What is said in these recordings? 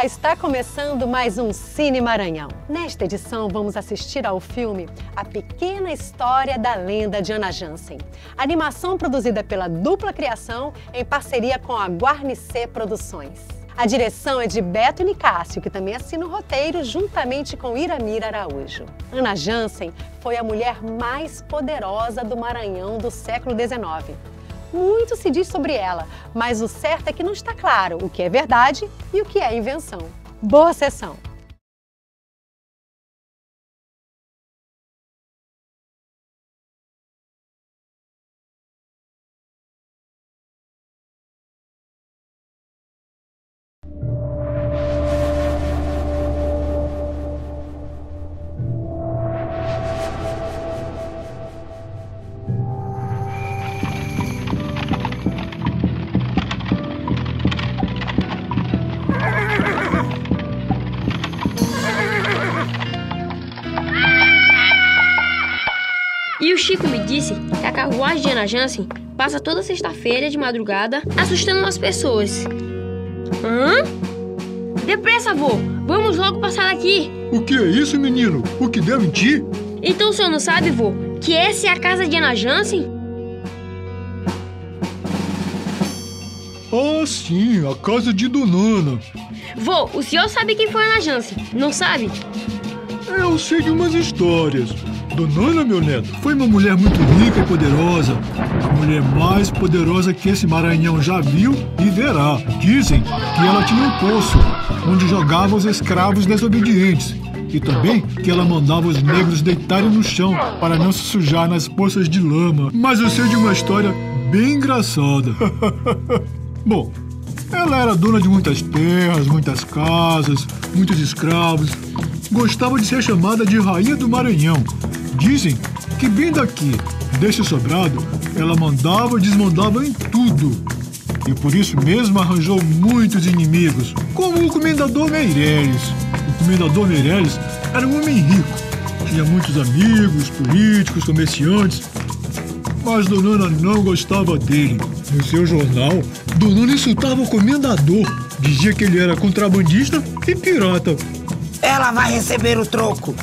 Está começando mais um Cine Maranhão. Nesta edição, vamos assistir ao filme A Pequena História da Lenda de Ana Jansen. Animação produzida pela Dupla Criação em parceria com a Guarnicê Produções. A direção é de Beto Nicásio, que também assina o roteiro juntamente com Iramir Araújo. Ana Jansen foi a mulher mais poderosa do Maranhão do século XIX. Muito se diz sobre ela, mas o certo é que não está claro o que é verdade e o que é invenção. Boa sessão! E o Chico me disse que a carruagem de Ana Jansen passa toda sexta-feira de madrugada assustando as pessoas. Hã? Depressa, vô! Vamos logo passar aqui! O que é isso, menino? O que deu em ti? Então o senhor não sabe, vô, que essa é a casa de Ana Jansen? Ah, sim, a casa de Dona Ana. Vô, o senhor sabe quem foi Ana Jansen, não sabe? Eu sei de umas histórias. Dona Ana, meu neto, foi uma mulher muito rica e poderosa. A mulher mais poderosa que esse Maranhão já viu e verá. Dizem que ela tinha um poço onde jogava os escravos desobedientes. E também que ela mandava os negros deitarem no chão para não se sujar nas poças de lama. Mas eu sei de uma história bem engraçada. Bom, ela era dona de muitas terras, muitas casas, muitos escravos. Gostava de ser chamada de Rainha do Maranhão. Dizem que bem daqui, desse sobrado, ela mandava e desmandava em tudo. E por isso mesmo arranjou muitos inimigos, como o Comendador Meireles. O Comendador Meireles era um homem rico, tinha muitos amigos, políticos, comerciantes. Mas Dona Ana não gostava dele. No seu jornal, Dona Ana insultava o comendador. Dizia que ele era contrabandista e pirata. Ela vai receber o troco.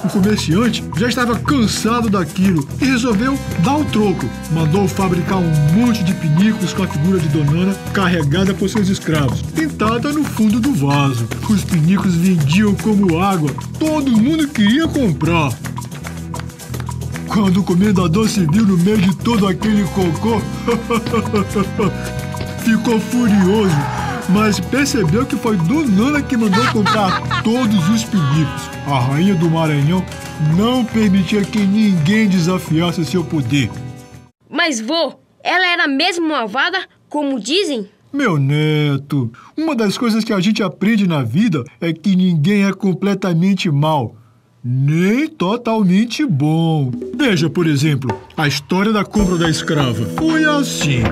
O comerciante já estava cansado daquilo e resolveu dar o troco. Mandou fabricar um monte de pinicos com a figura de Dona Ana carregada por seus escravos, pintada no fundo do vaso. Os pinicos vendiam como água. Todo mundo queria comprar. Quando o comendador se viu no meio de todo aquele cocô, ficou furioso, mas percebeu que foi Dona Ana que mandou comprar todos os pinicos. A Rainha do Maranhão não permitia que ninguém desafiasse seu poder. Mas, vô, ela era mesmo malvada, como dizem? Meu neto, uma das coisas que a gente aprende na vida é que ninguém é completamente mau, nem totalmente bom. Veja, por exemplo, a história da compra da escrava. Foi assim.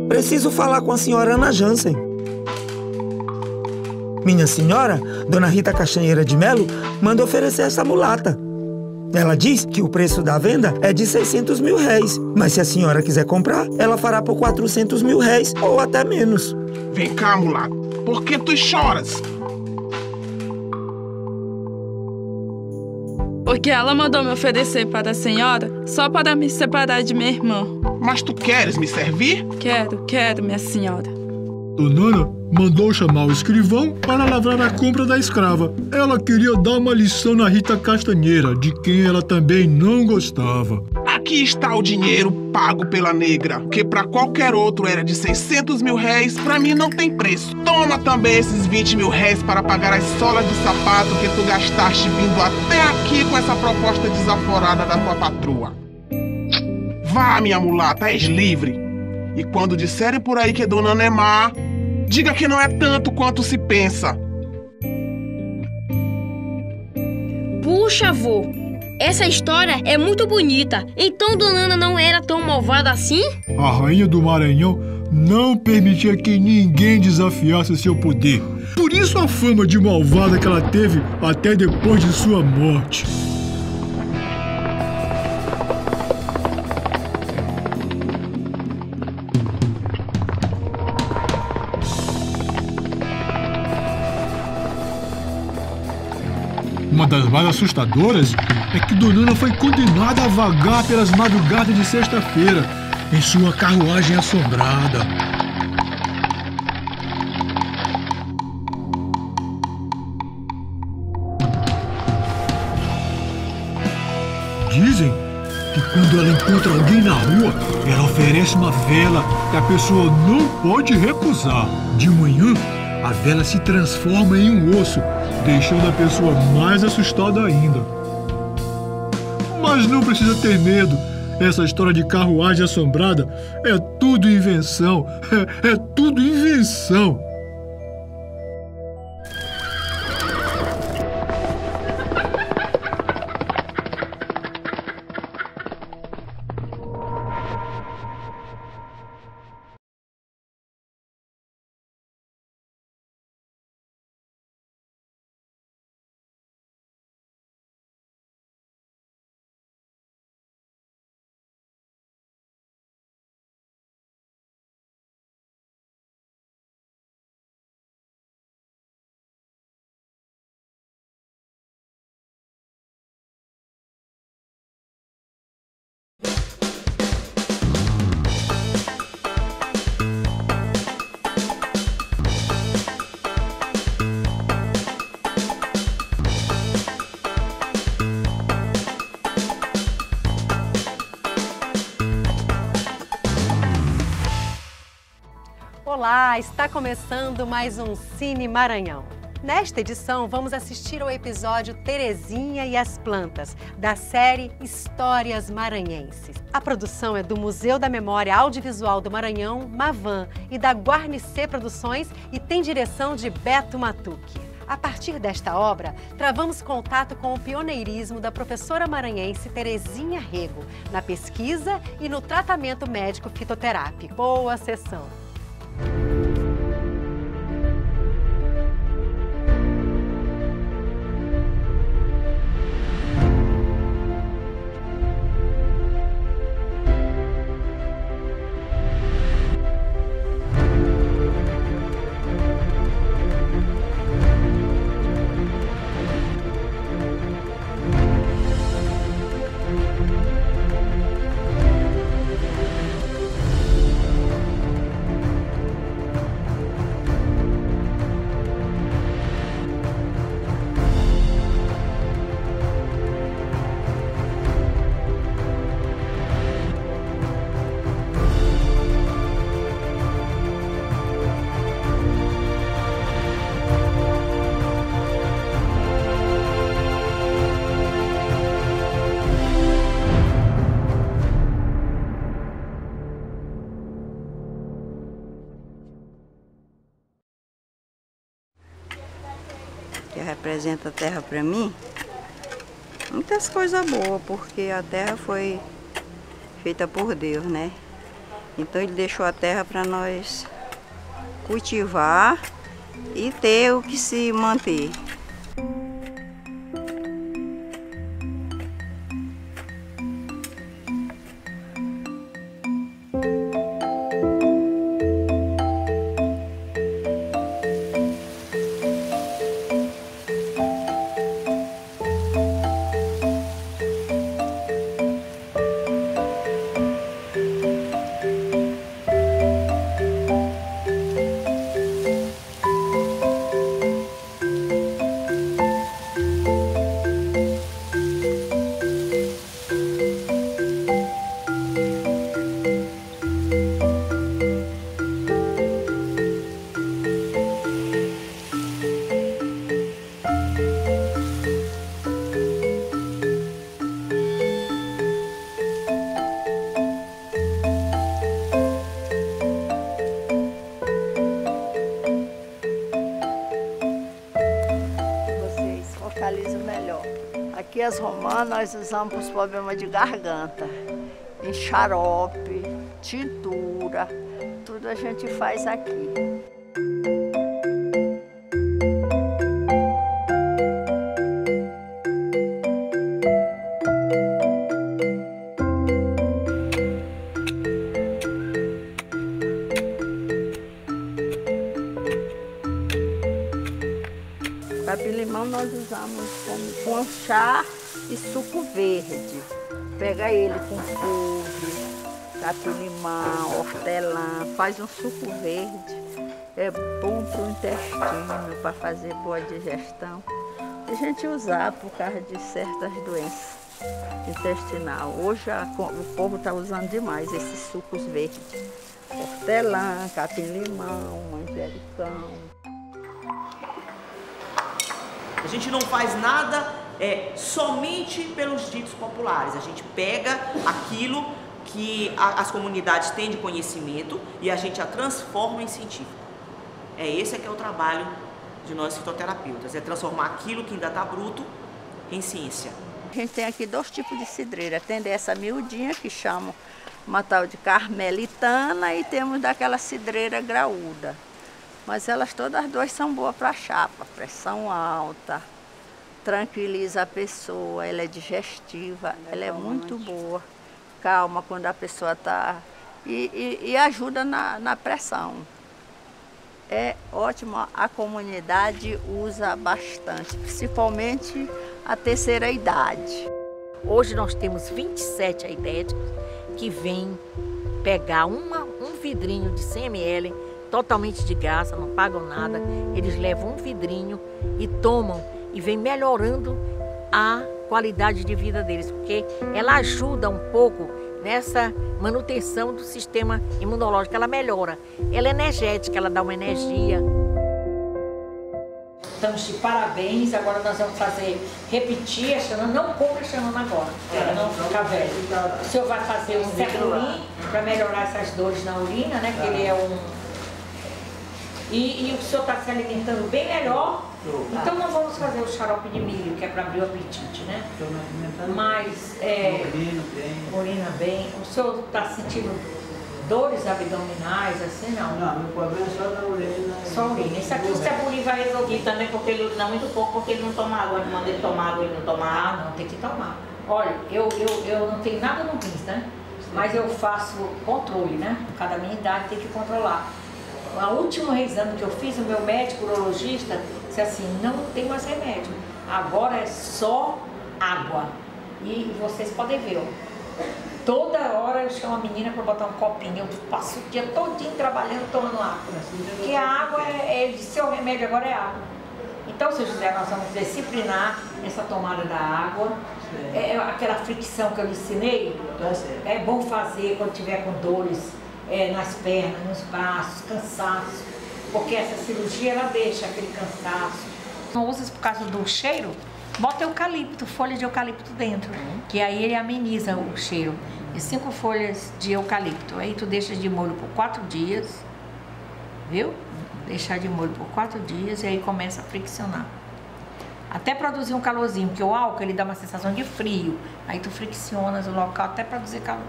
Preciso falar com a senhora Ana Jansen. Minha senhora, Dona Rita Castanheira de Melo, manda oferecer essa mulata. Ela diz que o preço da venda é de 600 mil réis. Mas se a senhora quiser comprar, ela fará por 400 mil réis ou até menos. Vem cá, mulato. Por que tu choras? Porque ela mandou me oferecer para a senhora só para me separar de minha irmã. Mas tu queres me servir? Quero, minha senhora. Dona Ana mandou chamar o escrivão para lavrar a compra da escrava. Ela queria dar uma lição na Rita Castanheira, de quem ela também não gostava. Aqui está o dinheiro pago pela negra, que para qualquer outro era de 600 mil réis, para mim não tem preço. Toma também esses 20 mil réis para pagar as solas de sapato que tu gastaste vindo até aqui com essa proposta desaforada da tua patroa. Vá, minha mulata, és livre. E quando disserem por aí que Dona Ana é má, diga que não é tanto quanto se pensa. Puxa, vô, essa história é muito bonita. Então Dona Ana não era tão malvada assim? A Rainha do Maranhão não permitia que ninguém desafiasse seu poder. Por isso a fama de malvada que ela teve até depois de sua morte. das mais assustadoras é que Dona Ana foi condenada a vagar pelas madrugadas de sexta-feira em sua carruagem assombrada. Dizem que quando ela encontra alguém na rua, ela oferece uma vela que a pessoa não pode recusar. De manhã, a vela se transforma em um osso, deixando a pessoa mais assustada ainda. Mas não precisa ter medo. Essa história de carruagem assombrada é tudo invenção. É tudo invenção. Olá, está começando mais um Cine Maranhão. Nesta edição, vamos assistir ao episódio Terezinha e as Plantas, da série Histórias Maranhenses. A produção é do Museu da Memória Audiovisual do Maranhão, Mavan, e da Guarnicê Produções e tem direção de Beto Matucci. A partir desta obra, travamos contato com o pioneirismo da professora maranhense Terezinha Rego, na pesquisa e no tratamento médico fitoterápico. Boa sessão! Que representa a terra para mim, muitas coisas boas, porque a terra foi feita por Deus, né? Então ele deixou a terra para nós cultivar e ter o que se manter. Melhor. Aqui as romãs nós usamos para os problemas de garganta, em xarope, tintura, tudo a gente faz aqui. Então nós usamos com chá e suco verde. Pega ele com couve, capim-limão, hortelã, faz um suco verde. É bom para o intestino, para fazer boa digestão. A gente usar por causa de certas doenças intestinais. Hoje o povo está usando demais esses sucos verdes. Hortelã, capim-limão, manjericão. A gente não faz nada somente pelos ditos populares. A gente pega aquilo que as comunidades têm de conhecimento e a gente a transforma em científico. Esse que é o trabalho de nós fitoterapeutas, é transformar aquilo que ainda está bruto em ciência. A gente tem aqui 2 tipos de cidreira. Tem dessa miudinha que chamam uma tal de carmelitana e temos daquela cidreira graúda. Mas elas todas 2 são boas para chapa, pressão alta, tranquiliza a pessoa, ela é digestiva, ela é muito boa, calma quando a pessoa está e ajuda na pressão. É ótimo, a comunidade usa bastante, principalmente a terceira idade. Hoje nós temos 27 aidéticos que vêm pegar um vidrinho de 100 ml, totalmente de graça, não pagam nada. Eles levam um vidrinho e tomam e vem melhorando a qualidade de vida deles, porque ela ajuda um pouco nessa manutenção do sistema imunológico, ela melhora. Ela é energética, ela dá uma energia. Estamos de parabéns, agora nós vamos repetir a xanana, não compra a xanana agora, para não ficar velho. O senhor vai fazer um serruim para melhorar essas dores na urina, né, que ele é E o senhor está se alimentando bem melhor, então não vamos fazer o xarope de milho, que é para abrir o apetite, né? Mas, urina bem. O senhor está sentindo dores abdominais, assim, não? Não, meu problema é só da urina. Só urina. Isso aqui o Ceburi vai resolver também, porque ele urina muito pouco, porque ele não toma água. Ele manda ele tomar água, ele não toma água. Ah, não, tem que tomar. Olha, eu não tenho nada no rins, né? Mas eu faço controle, né? Cada minha idade tem que controlar. O último exame que eu fiz, o meu médico urologista disse assim, não tem mais remédio. Agora é só água. E vocês podem ver, ó. Toda hora eu chamo a menina para botar um copinho. Eu passo o dia todinho trabalhando, tomando água. Porque a água ele disse, seu remédio agora é água. Então, seu José, nós vamos disciplinar essa tomada da água. Aquela fricção que eu lhe ensinei, é bom fazer quando tiver com dores. Nas pernas, nos braços, cansaço, porque essa cirurgia ela deixa aquele cansaço. Não usa por causa do cheiro, bota eucalipto, folha de eucalipto dentro, que aí ele ameniza o cheiro. E 5 folhas de eucalipto, aí tu deixa de molho por 4 dias, viu? Deixar de molho por 4 dias e aí começa a friccionar. Até produzir um calorzinho, porque o álcool ele dá uma sensação de frio, aí tu friccionas o local até produzir calor.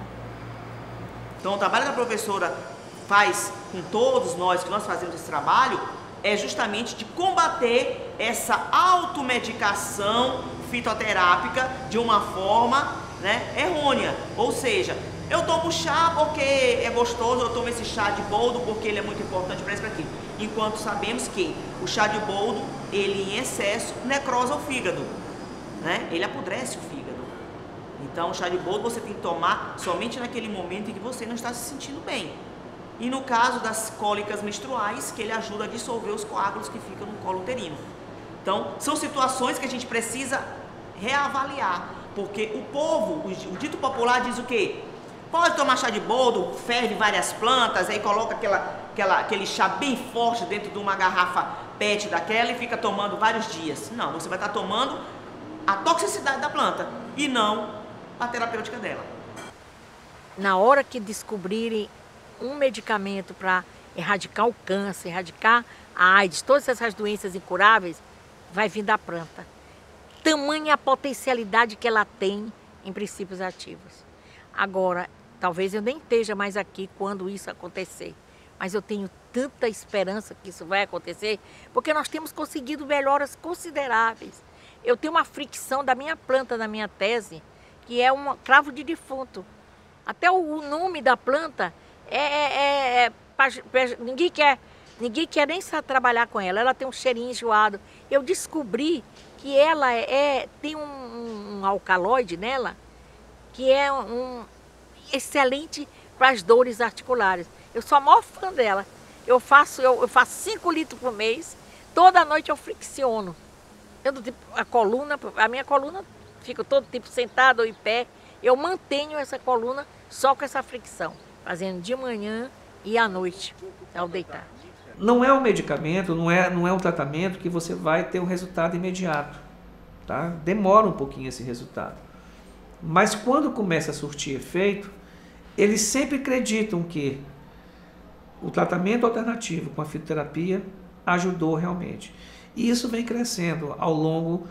Então, o trabalho da professora faz com todos nós, que nós fazemos esse trabalho, é justamente de combater essa automedicação fitoterápica de uma forma, né, errônea. Ou seja, eu tomo chá porque é gostoso, eu tomo esse chá de boldo porque ele é muito importante para isso e para aquilo. Enquanto sabemos que o chá de boldo, ele em excesso, necrosa o fígado, né? Ele apodrece o fígado. Então, o chá de boldo você tem que tomar somente naquele momento em que você não está se sentindo bem. E no caso das cólicas menstruais, que ele ajuda a dissolver os coágulos que ficam no colo uterino. Então, são situações que a gente precisa reavaliar, porque o povo, o dito popular diz o quê? Pode tomar chá de boldo, ferve várias plantas, aí coloca aquele chá bem forte dentro de uma garrafa PET daquela e fica tomando vários dias. Não, você vai estar tomando a toxicidade da planta e não a terapêutica dela. Na hora que descobrirem um medicamento para erradicar o câncer, erradicar a AIDS, todas essas doenças incuráveis, vai vir da planta. Tamanha a potencialidade que ela tem em princípios ativos. Agora, talvez eu nem esteja mais aqui quando isso acontecer, mas eu tenho tanta esperança que isso vai acontecer, porque nós temos conseguido melhoras consideráveis. Eu tenho uma fricção da minha planta, da minha tese, que é um cravo de defunto. Até o nome da planta ninguém quer Ninguém quer nem trabalhar com ela. Ela tem um cheirinho enjoado. Eu descobri que ela tem um alcaloide nela que é excelente para as dores articulares. Eu sou a maior fã dela. Eu faço 5 litros por mês. Toda noite eu fricciono. A minha coluna fica todo tipo sentada ou em pé. Eu mantenho essa coluna só com essa fricção, fazendo de manhã e à noite, ao deitar. Não é um medicamento, não é um tratamento que você vai ter um resultado imediato. Tá? Demora um pouquinho esse resultado. Mas quando começa a surtir efeito, eles sempre acreditam que o tratamento alternativo com a fitoterapia ajudou realmente. E isso vem crescendo ao longo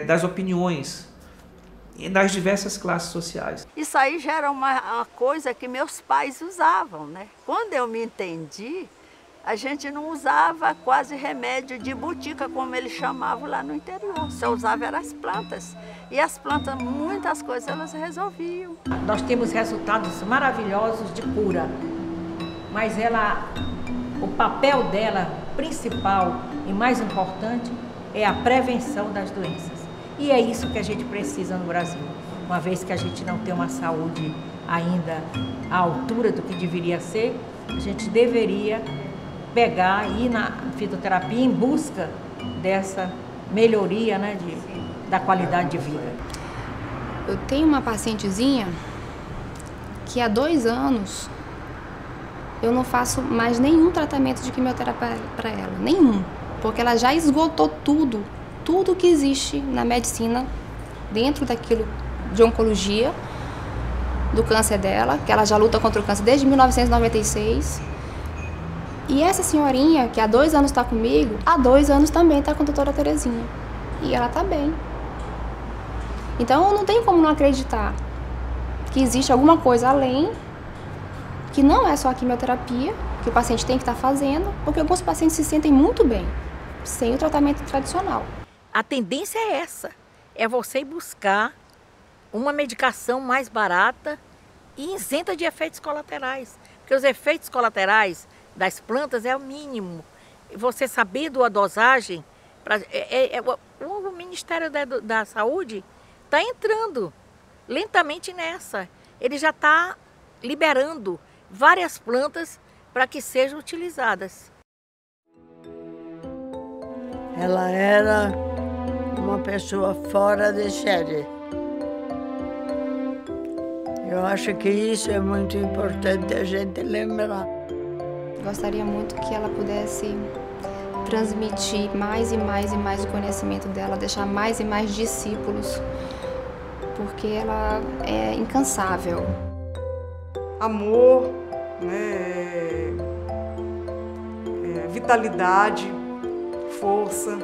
das opiniões nas diversas classes sociais. Isso aí já era uma coisa que meus pais usavam, né? Quando eu me entendi, a gente não usava quase remédio de botica, como eles chamavam lá no interior. Só usava eram as plantas. E as plantas, muitas coisas, elas resolviam. Nós temos resultados maravilhosos de cura, mas o papel dela, principal e mais importante, é a prevenção das doenças. E é isso que a gente precisa no Brasil. Uma vez que a gente não tem uma saúde ainda à altura do que deveria ser, a gente deveria pegar e ir na fitoterapia em busca dessa melhoria, né, da qualidade de vida. Eu tenho uma pacientezinha que há 2 anos eu não faço mais nenhum tratamento de quimioterapia para ela, nenhum, porque ela já esgotou tudo que existe na medicina dentro daquilo de oncologia, do câncer dela, que ela já luta contra o câncer desde 1996. E essa senhorinha, que há 2 anos está comigo, há 2 anos também está com a doutora Terezinha. E ela está bem. Então não tem como não acreditar que existe alguma coisa além, que não é só a quimioterapia, que o paciente tem que estar fazendo, porque alguns pacientes se sentem muito bem sem o tratamento tradicional. A tendência é essa, é você buscar uma medicação mais barata e isenta de efeitos colaterais. Porque os efeitos colaterais das plantas é o mínimo. Você sabendo a dosagem, o Ministério da Saúde está entrando lentamente nessa. Ele já está liberando várias plantas para que sejam utilizadas. Ela era uma pessoa fora de série. Eu acho que isso é muito importante a gente lembrar. Gostaria muito que ela pudesse transmitir mais e mais e mais o conhecimento dela, deixar mais e mais discípulos, porque ela é incansável. Amor, né, vitalidade, força.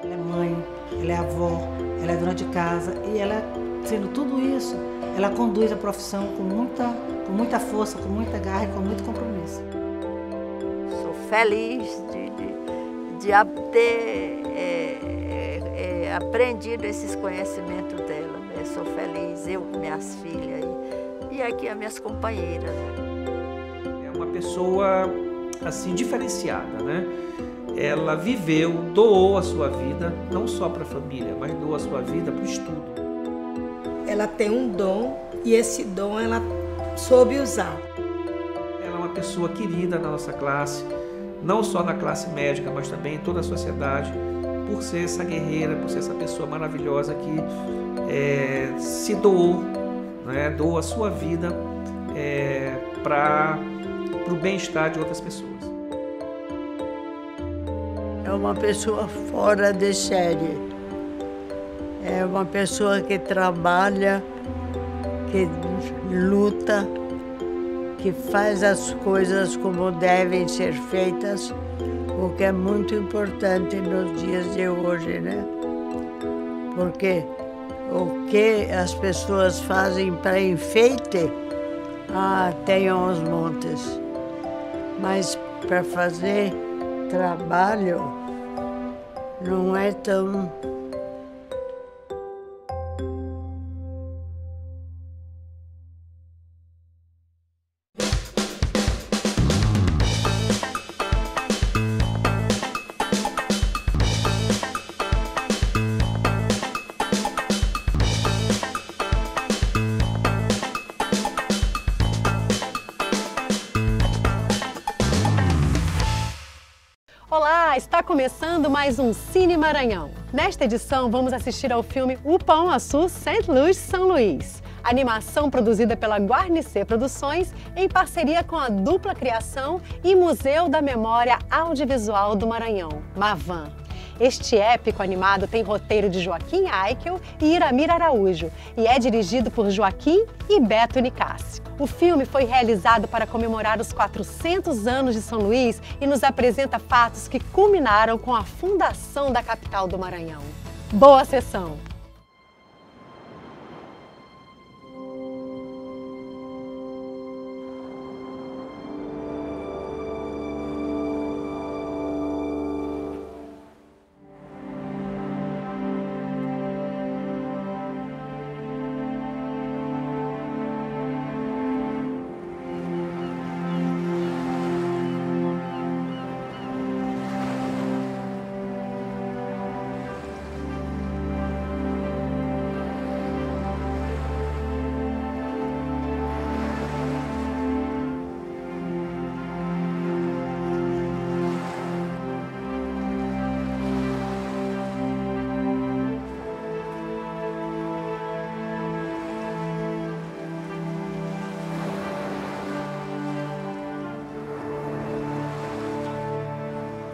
Ela é mãe, ela é avó, ela é dona de casa e ela, sendo tudo isso, ela conduz a profissão com muita força, com muita garra e com muito compromisso. Sou feliz de ter aprendido esses conhecimentos dela. Né? Sou feliz, eu com minhas filhas e aqui as minhas companheiras. É uma pessoa assim diferenciada, né? Ela viveu, doou a sua vida, não só para a família, mas doou a sua vida para o estudo. Ela tem um dom e esse dom ela soube usar. Ela é uma pessoa querida na nossa classe, não só na classe médica, mas também em toda a sociedade, por ser essa guerreira, por ser essa pessoa maravilhosa que se doou, né? Doou a sua vida para o bem-estar de outras pessoas. É uma pessoa fora de série. É uma pessoa que trabalha, que luta, que faz as coisas como devem ser feitas, o que é muito importante nos dias de hoje, né? Porque o que as pessoas fazem para enfeite, tem aos montes. Mas para fazer trabalho não é tão... Olá, está começando mais um Cine Maranhão. Nesta edição, vamos assistir ao filme O Pão Açu St. Louis São Luís. Animação produzida pela Guarnicê Produções em parceria com a Dupla Criação e Museu da Memória Audiovisual do Maranhão, MAVAM. Este épico animado tem roteiro de Joaquim Aikel e Iramir Araújo e é dirigido por Joaquim e Beto Nicásio. O filme foi realizado para comemorar os 400 anos de São Luís e nos apresenta fatos que culminaram com a fundação da capital do Maranhão. Boa sessão!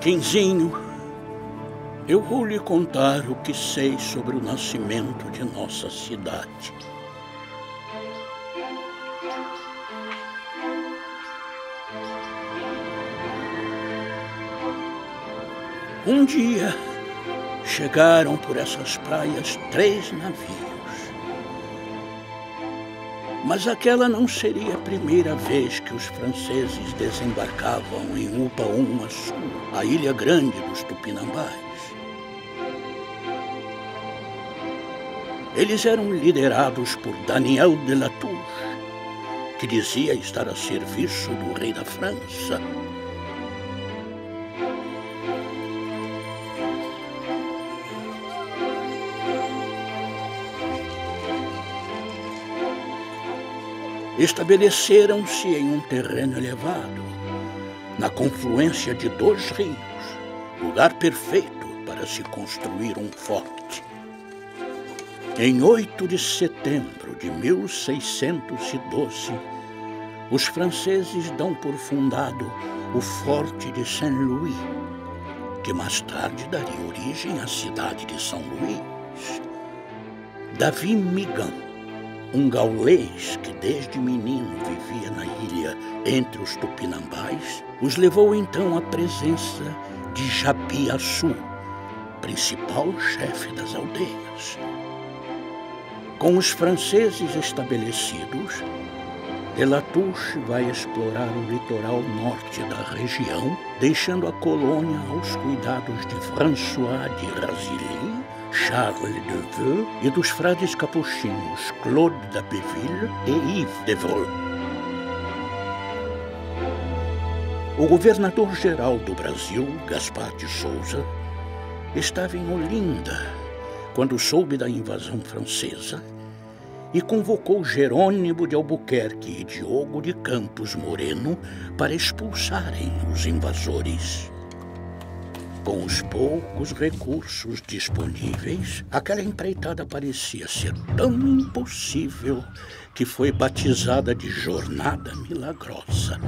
Quinzinho, eu vou lhe contar o que sei sobre o nascimento de nossa cidade. Um dia, chegaram por essas praias 3 navios. Mas aquela não seria a primeira vez que os franceses desembarcavam em Upaum Açu, a ilha grande dos Tupinambás. Eles eram liderados por Daniel de Latouche, que dizia estar a serviço do rei da França. Estabeleceram-se em um terreno elevado, na confluência de 2 rios, lugar perfeito para se construir um forte. Em 8 de setembro de 1612, os franceses dão por fundado o Forte de Saint-Louis, que mais tarde daria origem à cidade de São Luís. Davi Migan, um gaulês que desde menino vivia na ilha entre os Tupinambás, os levou então à presença de Japi Açu, principal chefe das aldeias. Com os franceses estabelecidos, de Latouche vai explorar o litoral norte da região, deixando a colônia aos cuidados de François de Razilly, Charles de Vaux e dos frades capuchinhos Claude d'Abbeville e Yves de Vol. O governador-geral do Brasil, Gaspar de Souza, estava em Olinda quando soube da invasão francesa e convocou Jerônimo de Albuquerque e Diogo de Campos Moreno para expulsarem os invasores. Com os poucos recursos disponíveis, aquela empreitada parecia ser tão impossível que foi batizada de Jornada Milagrosa.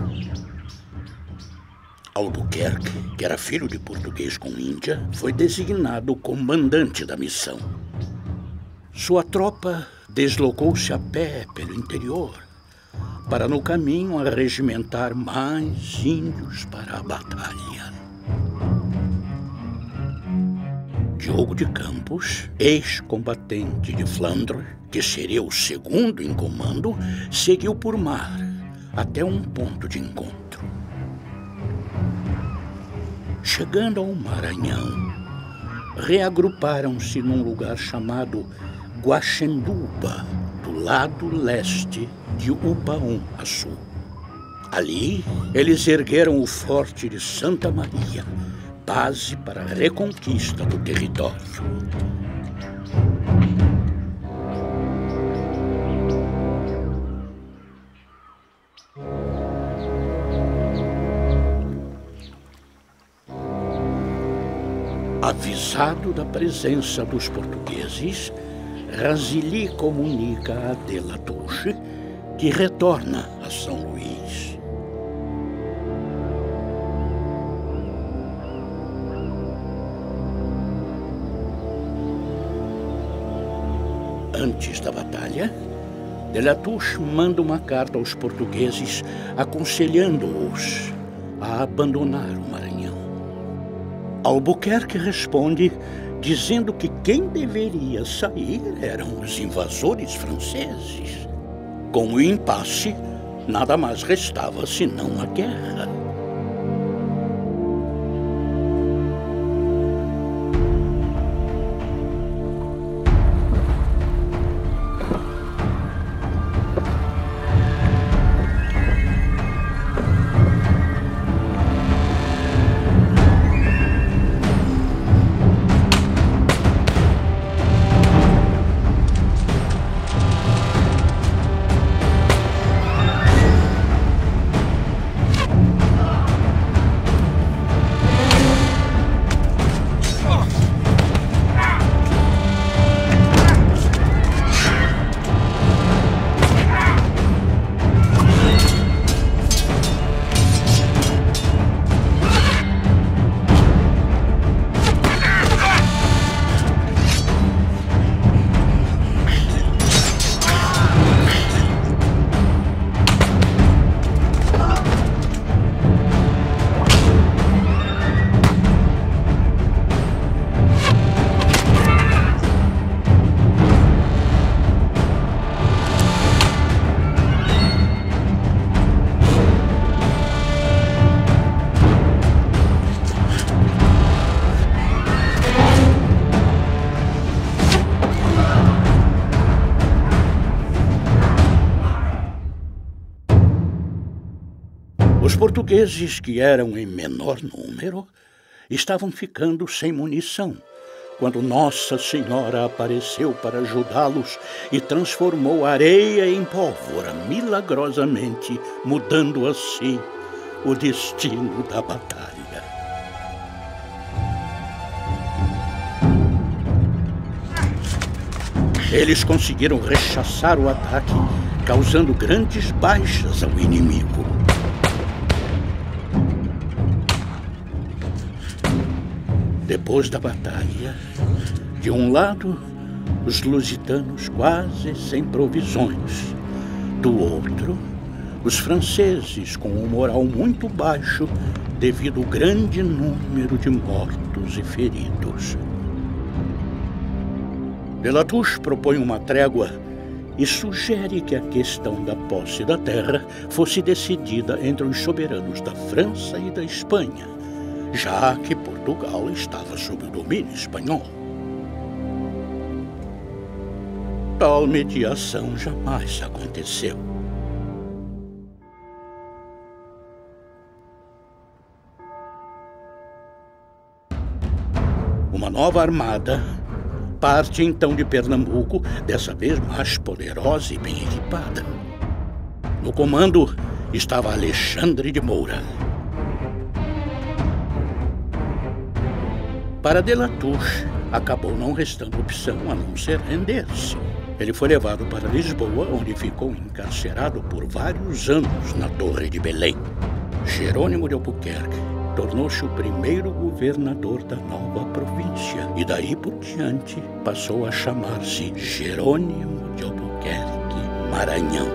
Albuquerque, que era filho de português com Índia, foi designado comandante da missão. Sua tropa deslocou-se a pé pelo interior, para no caminho arregimentar mais índios para a batalha. Diogo de Campos, ex-combatente de Flandres, que seria o segundo em comando, seguiu por mar até um ponto de encontro. Chegando ao Maranhão, reagruparam-se num lugar chamado Guaxenduba, do lado leste de Upaum Açu. Ali, eles ergueram o Forte de Santa Maria, base para a reconquista do território. Avisado da presença dos portugueses, Razilly comunica a de La Touche que retorna a São Luís. Antes da batalha, de La Touche manda uma carta aos portugueses aconselhando-os a abandonar o Maranhão. Albuquerque responde dizendo que quem deveria sair eram os invasores franceses. Com o impasse, nada mais restava senão a guerra. Os portugueses, que eram em menor número, estavam ficando sem munição, quando Nossa Senhora apareceu para ajudá-los e transformou areia em pólvora milagrosamente, mudando assim o destino da batalha. Eles conseguiram rechaçar o ataque, causando grandes baixas ao inimigo. Depois da batalha, de um lado, os lusitanos quase sem provisões. Do outro, os franceses com um moral muito baixo devido ao grande número de mortos e feridos. De La Touche propõe uma trégua e sugere que a questão da posse da terra fosse decidida entre os soberanos da França e da Espanha, já que Portugal estava sob o domínio espanhol. Tal mediação jamais aconteceu. Uma nova armada parte então de Pernambuco, dessa vez mais poderosa e bem equipada. No comando estava Alexandre de Moura. Para de La Touche, acabou não restando opção a não ser render-se. Ele foi levado para Lisboa, onde ficou encarcerado por vários anos na Torre de Belém. Jerônimo de Albuquerque tornou-se o primeiro governador da nova província e daí por diante passou a chamar-se Jerônimo de Albuquerque Maranhão.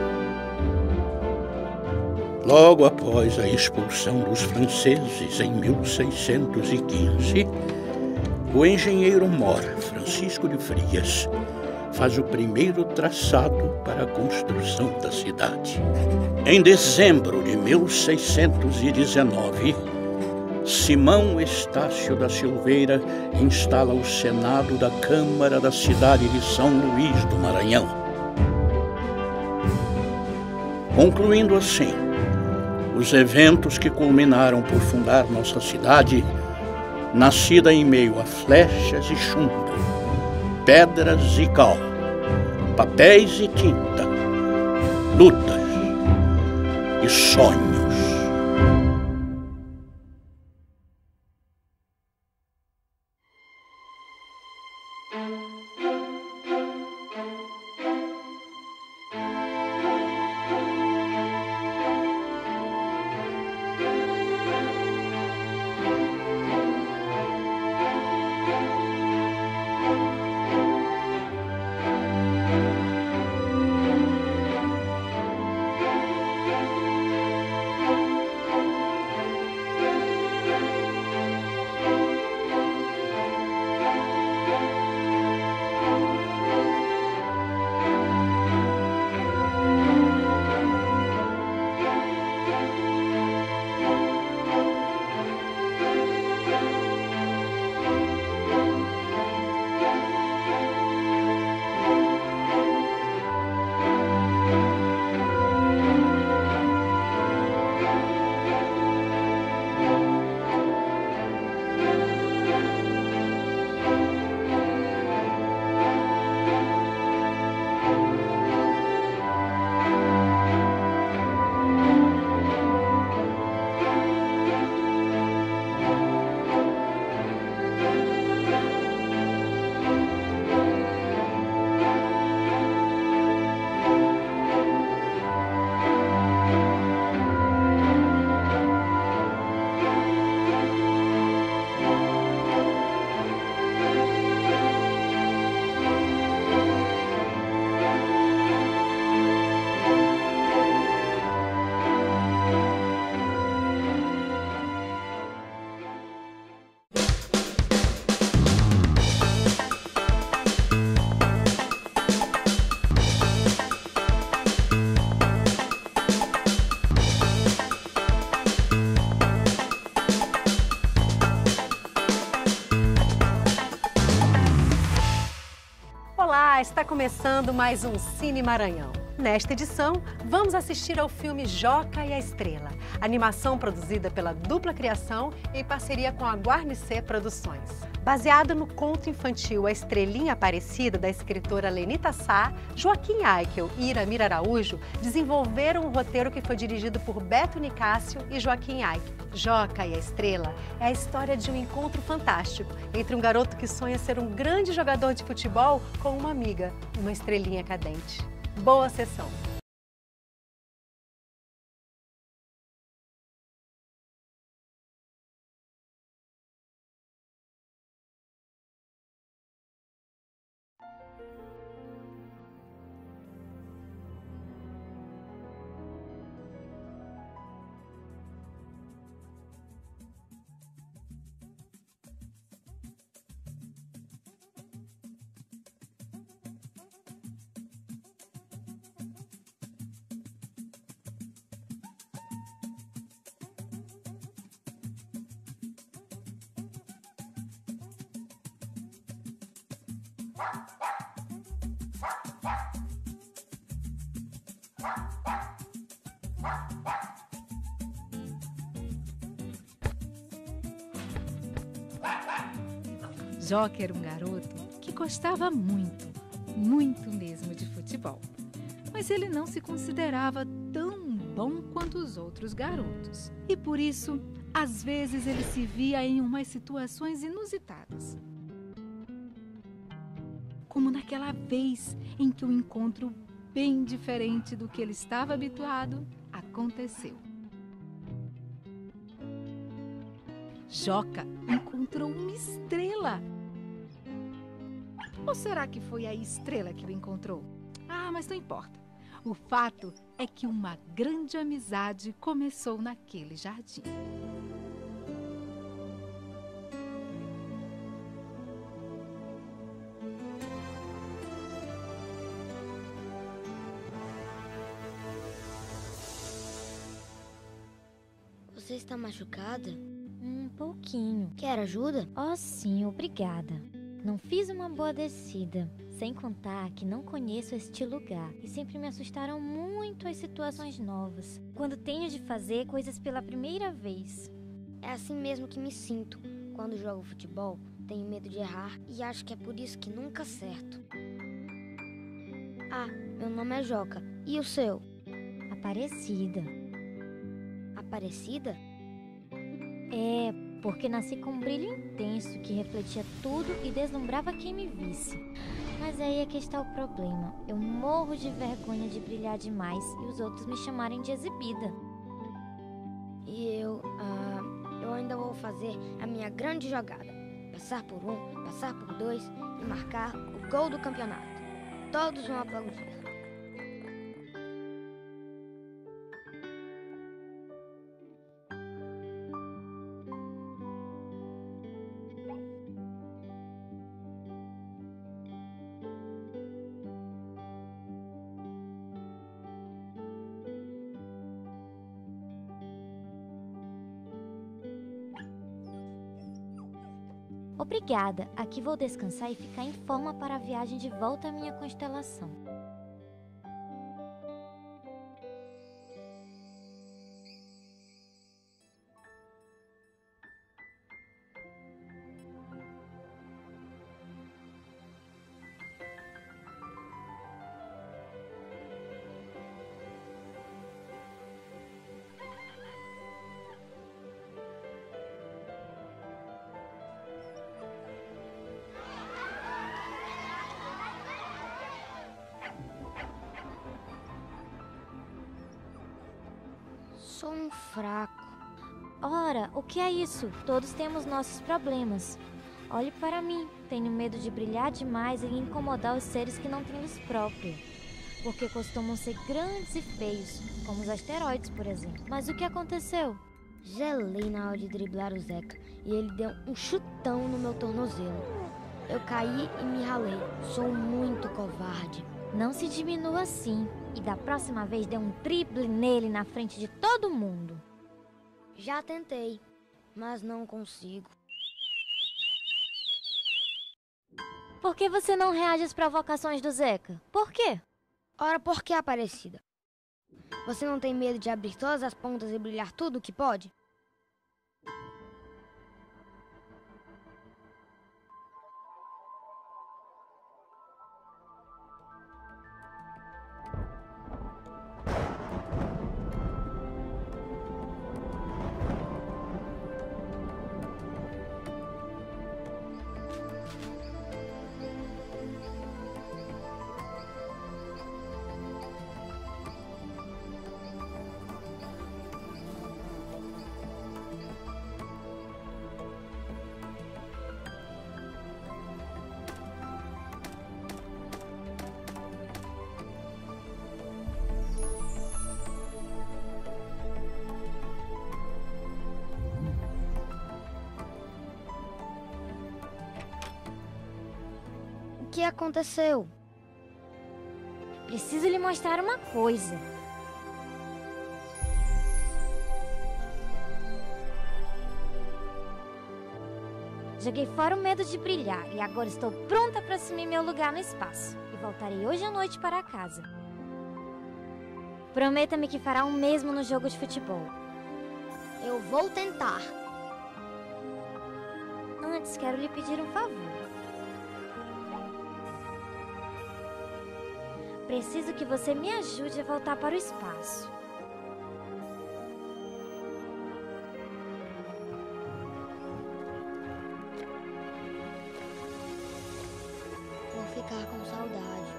Logo após a expulsão dos franceses em 1615, o engenheiro-mor Francisco de Frias faz o primeiro traçado para a construção da cidade. Em dezembro de 1619, Simão Estácio da Silveira instala o Senado da Câmara da cidade de São Luís do Maranhão. Concluindo assim, os eventos que culminaram por fundar nossa cidade, nascida em meio a flechas e chumbo, pedras e cal, papéis e tinta, lutas e sonhos. Olá, está começando mais um Cine Maranhão. Nesta edição, vamos assistir ao filme Joca e a Estrela, animação produzida pela Dupla Criação em parceria com a Guarnicê Produções. Baseado no conto infantil A Estrelinha Aparecida, da escritora Lenita Sá, Joaquim Aikel e Iramir Araújo desenvolveram um roteiro que foi dirigido por Beto Nicásio e Joaquim Aikel. Joca e a Estrela é a história de um encontro fantástico entre um garoto que sonha ser um grande jogador de futebol com uma amiga, uma estrelinha cadente. Boa sessão! Joca era um garoto que gostava muito, muito mesmo de futebol. Mas ele não se considerava tão bom quanto os outros garotos. E por isso, às vezes ele se via em umas situações inusitadas. Como naquela vez em que um encontro bem diferente do que ele estava habituado aconteceu. Joca encontrou uma estrela. Ou será que foi a estrela que o encontrou? Ah, mas não importa. O fato é que uma grande amizade começou naquele jardim. Você está machucada? Um pouquinho. Quer ajuda? Oh, sim, obrigada. Não fiz uma boa descida, sem contar que não conheço este lugar e sempre me assustaram muito as situações novas, quando tenho de fazer coisas pela primeira vez. É assim mesmo que me sinto. Quando jogo futebol, tenho medo de errar e acho que é por isso que nunca acerto. Ah, meu nome é Joca. E o seu? Aparecida. Aparecida? É, porque nasci com um brilho intenso que refletia tudo e deslumbrava quem me visse. Mas aí é que está o problema. Eu morro de vergonha de brilhar demais e os outros me chamarem de exibida. E eu ainda vou fazer a minha grande jogada. Passar por um, passar por dois e marcar o gol do campeonato. Todos vão aplaudir. Obrigada, aqui vou descansar e ficar em forma para a viagem de volta à minha constelação. sou um fraco. Ora, o que é isso? Todos temos nossos problemas. Olhe para mim. Tenho medo de brilhar demais e incomodar os seres que não têm luz própria. Porque costumam ser grandes e feios, como os asteroides, por exemplo. Mas o que aconteceu? Gelei na hora de driblar o Zeca e ele deu um chutão no meu tornozelo. Eu caí e me ralei. Sou muito covarde. Não se diminua assim. E da próxima vez dê um drible nele na frente de todo mundo. Já tentei, mas não consigo. Por que você não reage às provocações do Zeca? Por quê? Ora, por que, Aparecida? Você não tem medo de abrir todas as pontas e brilhar tudo o que pode? O que aconteceu? Preciso lhe mostrar uma coisa. Joguei fora o medo de brilhar e agora estou pronta para assumir meu lugar no espaço. E voltarei hoje à noite para casa. Prometa-me que fará o mesmo no jogo de futebol. Eu vou tentar. Antes, quero lhe pedir um favor. Preciso que você me ajude a voltar para o espaço. Vou ficar com saudade.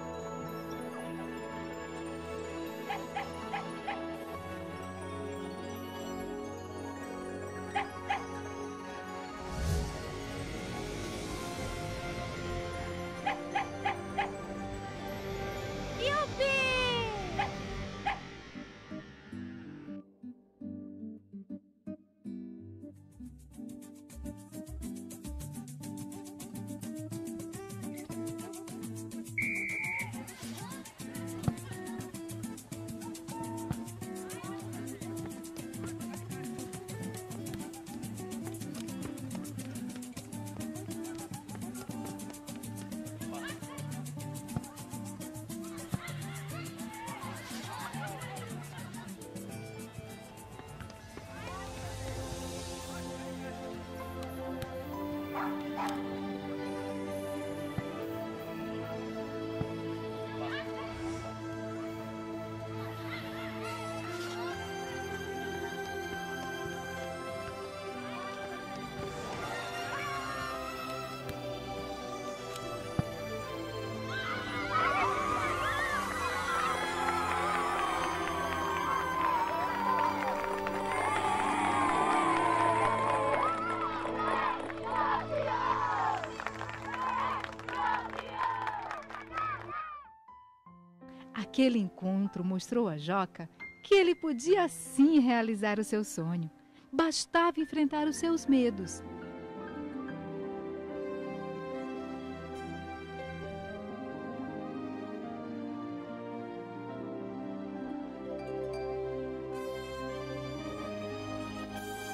Aquele encontro mostrou a Joca que ele podia sim realizar o seu sonho. Bastava enfrentar os seus medos.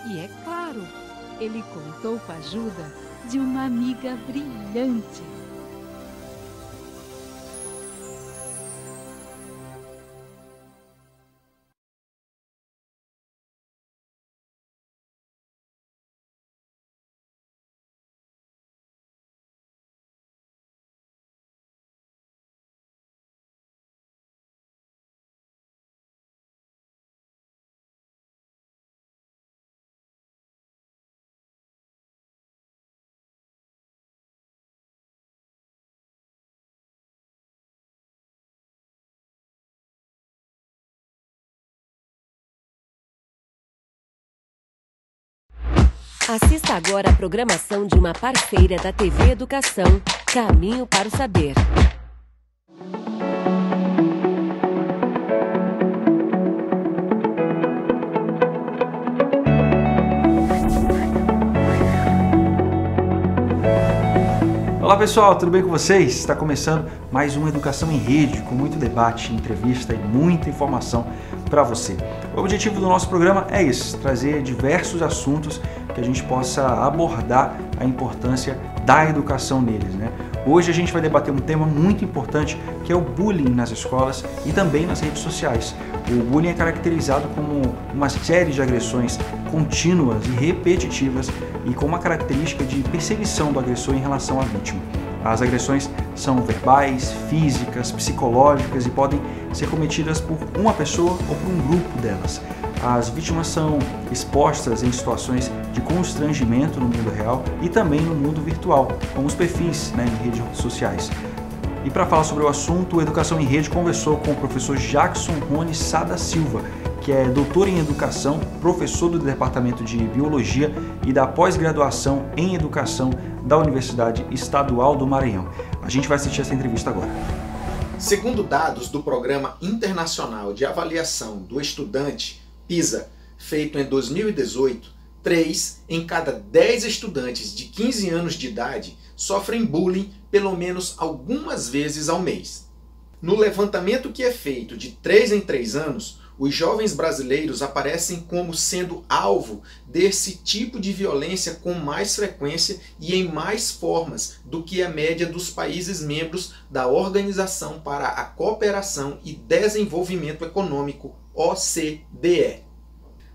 E é claro, ele contou com a ajuda de uma amiga brilhante. Assista agora a programação de uma parceira da TV Educação, Caminho para o Saber. Olá pessoal, tudo bem com vocês? Está começando mais uma Educação em Rede, com muito debate, entrevista e muita informação para você. O objetivo do nosso programa é esse, trazer diversos assuntos que a gente possa abordar a importância da educação neles, né? Hoje a gente vai debater um tema muito importante, que é o bullying nas escolas e também nas redes sociais. O bullying é caracterizado como uma série de agressões contínuas e repetitivas e com uma característica de perseguição do agressor em relação à vítima. As agressões são verbais, físicas, psicológicas e podem ser cometidas por uma pessoa ou por um grupo delas. As vítimas são expostas em situações de constrangimento no mundo real e também no mundo virtual, como os perfis em redes sociais. E para falar sobre o assunto, o Educação em Rede conversou com o professor Jackson Rony Sá da Silva, que é doutor em Educação, professor do Departamento de Biologia e da pós-graduação em Educação da Universidade Estadual do Maranhão. A gente vai assistir essa entrevista agora. Segundo dados do Programa Internacional de Avaliação do Estudante, PISA, feito em 2018, 3 em cada 10 estudantes de 15 anos de idade sofrem bullying pelo menos algumas vezes ao mês. No levantamento que é feito de 3 em 3 anos, os jovens brasileiros aparecem como sendo alvo desse tipo de violência com mais frequência e em mais formas do que a média dos países membros da Organização para a Cooperação e Desenvolvimento Econômico, OCDE.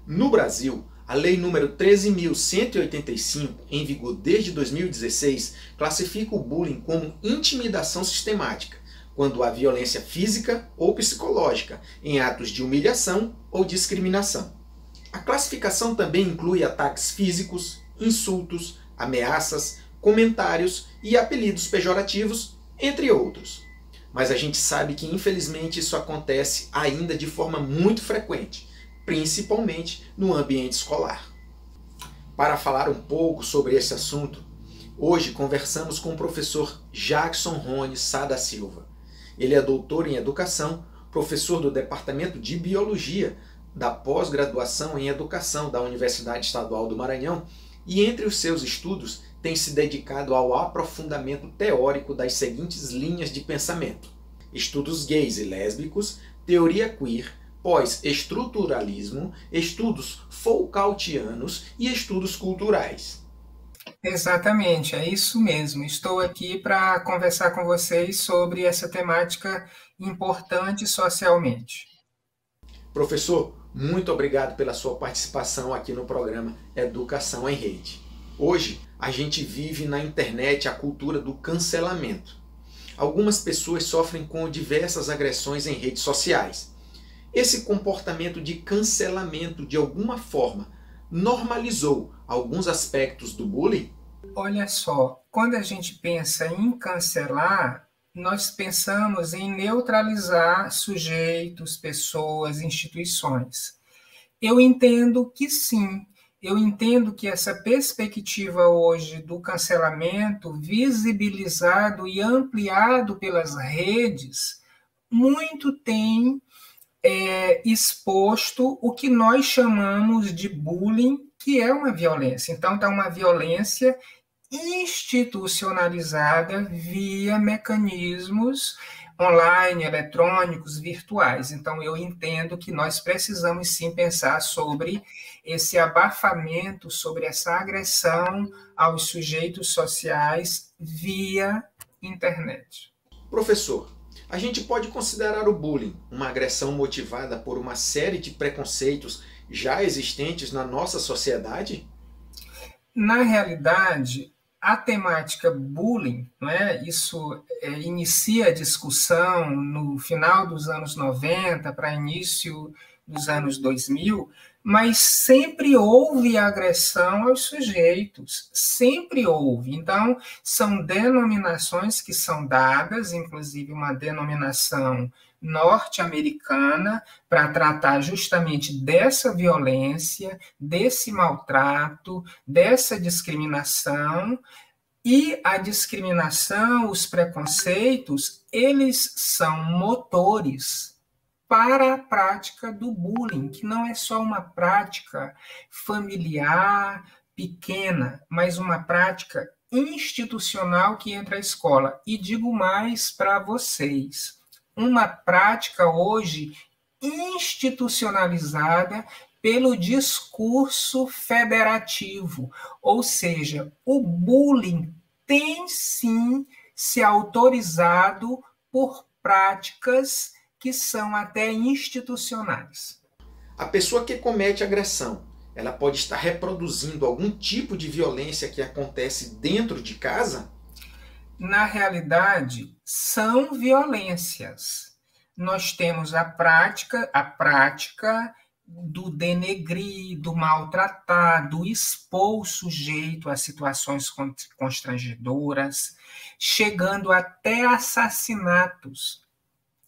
No Brasil, a Lei nº 13.185, em vigor desde 2016, classifica o bullying como intimidação sistemática, quando há violência física ou psicológica, em atos de humilhação ou discriminação. A classificação também inclui ataques físicos, insultos, ameaças, comentários e apelidos pejorativos, entre outros. Mas a gente sabe que, infelizmente, isso acontece ainda de forma muito frequente, principalmente no ambiente escolar. Para falar um pouco sobre esse assunto, hoje conversamos com o professor Jackson Rony Sá da Silva. Ele é doutor em Educação, professor do Departamento de Biologia da pós-graduação em Educação da Universidade Estadual do Maranhão e, entre os seus estudos, tem se dedicado ao aprofundamento teórico das seguintes linhas de pensamento: estudos gays e lésbicos, teoria queer, pós-estruturalismo, estudos Foucaultianos e estudos culturais. Exatamente, é isso mesmo. Estou aqui para conversar com vocês sobre essa temática importante socialmente. Professor, muito obrigado pela sua participação aqui no programa Educação em Rede. Hoje, a gente vive na internet a cultura do cancelamento. Algumas pessoas sofrem com diversas agressões em redes sociais. Esse comportamento de cancelamento, de alguma forma, normalizou alguns aspectos do bullying? Olha só, quando a gente pensa em cancelar, nós pensamos em neutralizar sujeitos, pessoas, instituições. Eu entendo que sim. Eu entendo que essa perspectiva hoje do cancelamento, visibilizado e ampliado pelas redes, muito tem exposto o que nós chamamos de bullying, que é uma violência. Então, está uma violência institucionalizada via mecanismos online, eletrônicos, virtuais. Então, eu entendo que nós precisamos sim pensar sobre esse abafamento, sobre essa agressão aos sujeitos sociais via internet. Professor, a gente pode considerar o bullying uma agressão motivada por uma série de preconceitos já existentes na nossa sociedade? Na realidade, a temática bullying, isso inicia a discussão no final dos anos 90 para início dos anos 2000, mas sempre houve agressão aos sujeitos, sempre houve. Então, são denominações que são dadas, inclusive uma denominação norte-americana para tratar justamente dessa violência, desse maltrato, dessa discriminação. E a discriminação, os preconceitos, eles são motores para a prática do bullying, que não é só uma prática familiar, pequena, mas uma prática institucional que entra a escola. E digo mais para vocês, uma prática hoje institucionalizada pelo discurso federativo, ou seja, o bullying tem sim se autorizado por práticas que são até institucionais. A pessoa que comete agressão, ela pode estar reproduzindo algum tipo de violência que acontece dentro de casa? Na realidade, são violências. Nós temos a prática do denegrir, do maltratar, do expor o sujeito a situações constrangedoras, chegando até assassinatos.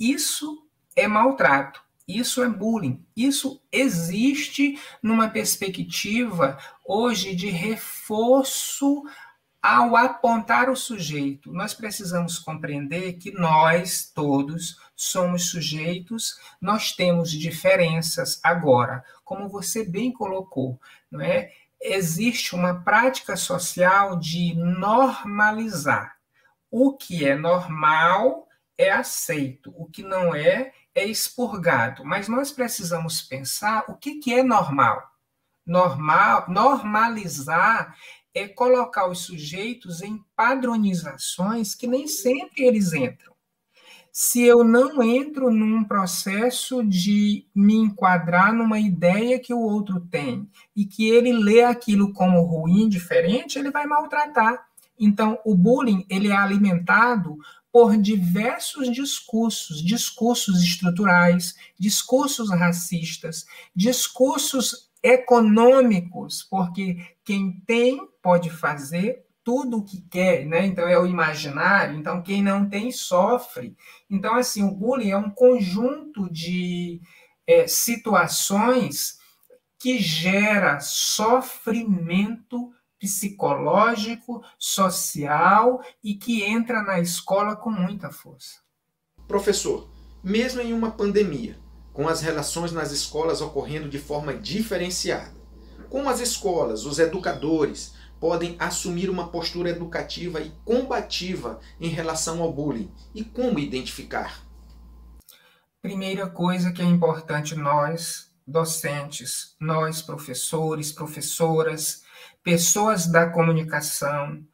Isso é maltrato, isso é bullying, isso existe numa perspectiva hoje de reforço ao apontar o sujeito. Nós precisamos compreender que nós todos somos sujeitos, nós temos diferenças. Agora, como você bem colocou, não é? Existe uma prática social de normalizar. O que é normal é aceito, o que não é expurgado. Mas nós precisamos pensar o que é normal. Normalizar é colocar os sujeitos em padronizações que nem sempre eles entram. Se eu não entro num processo de me enquadrar numa ideia que o outro tem e que ele lê aquilo como ruim, diferente, ele vai maltratar. Então, o bullying ele é alimentado por diversos discursos estruturais, discursos racistas, discursos econômicos, porque quem tem pode fazer tudo o que quer, né? Então é o imaginário, então quem não tem sofre. Então, assim, o bullying é um conjunto de situações que gera sofrimento psicológico, social e que entra na escola com muita força. Professor, mesmo em uma pandemia, com as relações nas escolas ocorrendo de forma diferenciada, como as escolas, os educadores, podem assumir uma postura educativa e combativa em relação ao bullying e como identificar? Primeira coisa que é importante nós, docentes, nós professores, professoras, pessoas da comunicação,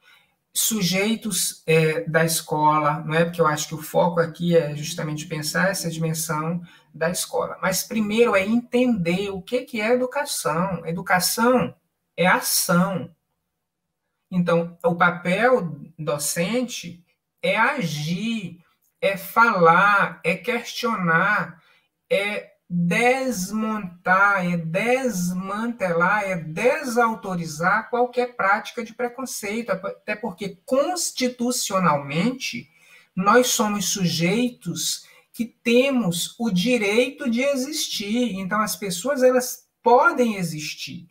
sujeitos da escola, não é? Porque eu acho que o foco aqui é justamente pensar essa dimensão da escola. Mas primeiro é entender o que é educação. Educação é ação. Então, o papel docente é agir, é falar, é questionar, é desmontar, é desmantelar, é desautorizar qualquer prática de preconceito, até porque constitucionalmente nós somos sujeitos que temos o direito de existir. Então as pessoas elas podem existir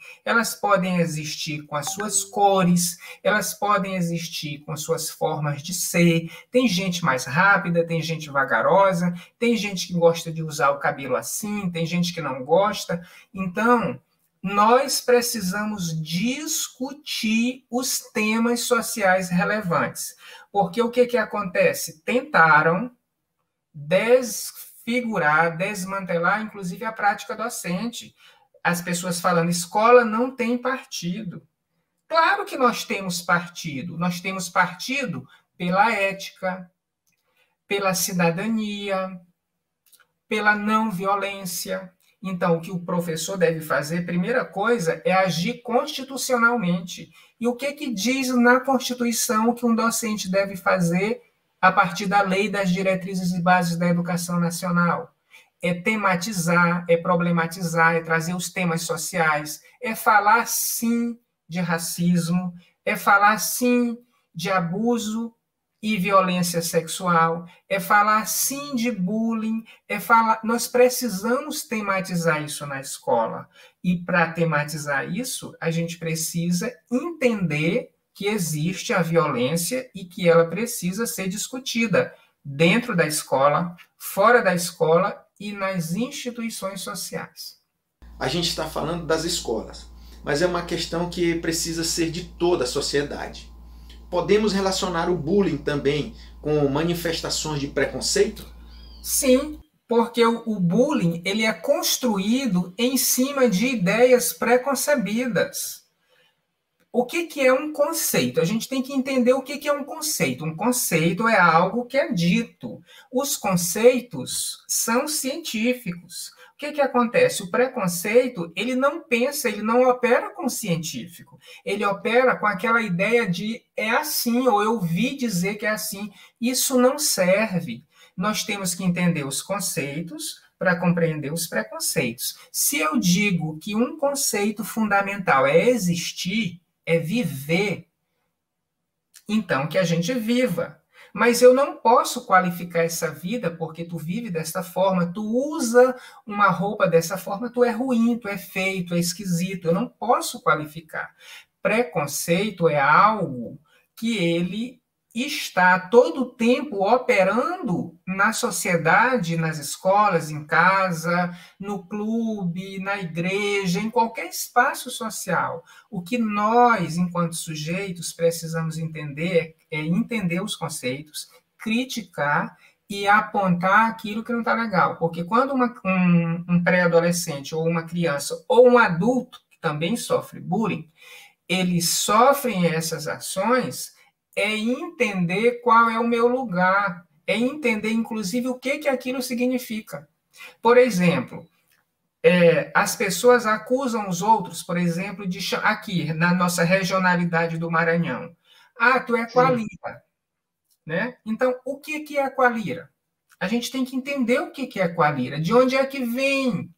com as suas cores, elas podem existir com as suas formas de ser. Tem gente mais rápida, tem gente vagarosa, tem gente que gosta de usar o cabelo assim, tem gente que não gosta. Então, nós precisamos discutir os temas sociais relevantes. Porque o que acontece? Tentaram desfigurar, desmantelar, inclusive, a prática docente. As pessoas falando, escola não tem partido. Claro que nós temos partido pela ética, pela cidadania, pela não violência. Então, o que o professor deve fazer, primeira coisa, é agir constitucionalmente. E o que diz na Constituição que um docente deve fazer a partir da lei das diretrizes e bases da educação nacional? É tematizar, é problematizar, é trazer os temas sociais, é falar, sim, de racismo, é falar, sim, de abuso e violência sexual, é falar sim de bullying, é falar. Nós precisamos tematizar isso na escola. E para tematizar isso, a gente precisa entender que existe a violência e que ela precisa ser discutida dentro da escola, fora da escola e nas instituições sociais. A gente está falando das escolas, mas é uma questão que precisa ser de toda a sociedade. Podemos relacionar o bullying também com manifestações de preconceito? Sim, porque o bullying ele é construído em cima de ideias preconcebidas. O que é um conceito? A gente tem que entender o que é um conceito. Um conceito é algo que é dito. Os conceitos são científicos. O que acontece? O preconceito, ele não pensa, ele não opera com o científico. Ele opera com aquela ideia de é assim, ou eu ouvi dizer que é assim. Isso não serve. Nós temos que entender os conceitos para compreender os preconceitos. Se eu digo que um conceito fundamental é existir, é viver, então que a gente viva. Mas eu não posso qualificar essa vida porque tu vive desta forma, tu usa uma roupa dessa forma, tu é ruim, tu é feio, tu é esquisito. Eu não posso qualificar. Preconceito é algo que ele está todo o tempo operando na sociedade, nas escolas, em casa, no clube, na igreja, em qualquer espaço social. O que nós, enquanto sujeitos, precisamos entender é entender os conceitos, criticar e apontar aquilo que não está legal. Porque quando um pré-adolescente ou uma criança ou um adulto que também sofre bullying, eles sofrem essas ações é entender qual é o meu lugar, é entender, inclusive, o que aquilo significa. Por exemplo, as pessoas acusam os outros, por exemplo, de aqui, na nossa regionalidade do Maranhão. Ah, tu é qualira. Né? Então, o que é qualira? A gente tem que entender o que é qualira, de onde é que vem,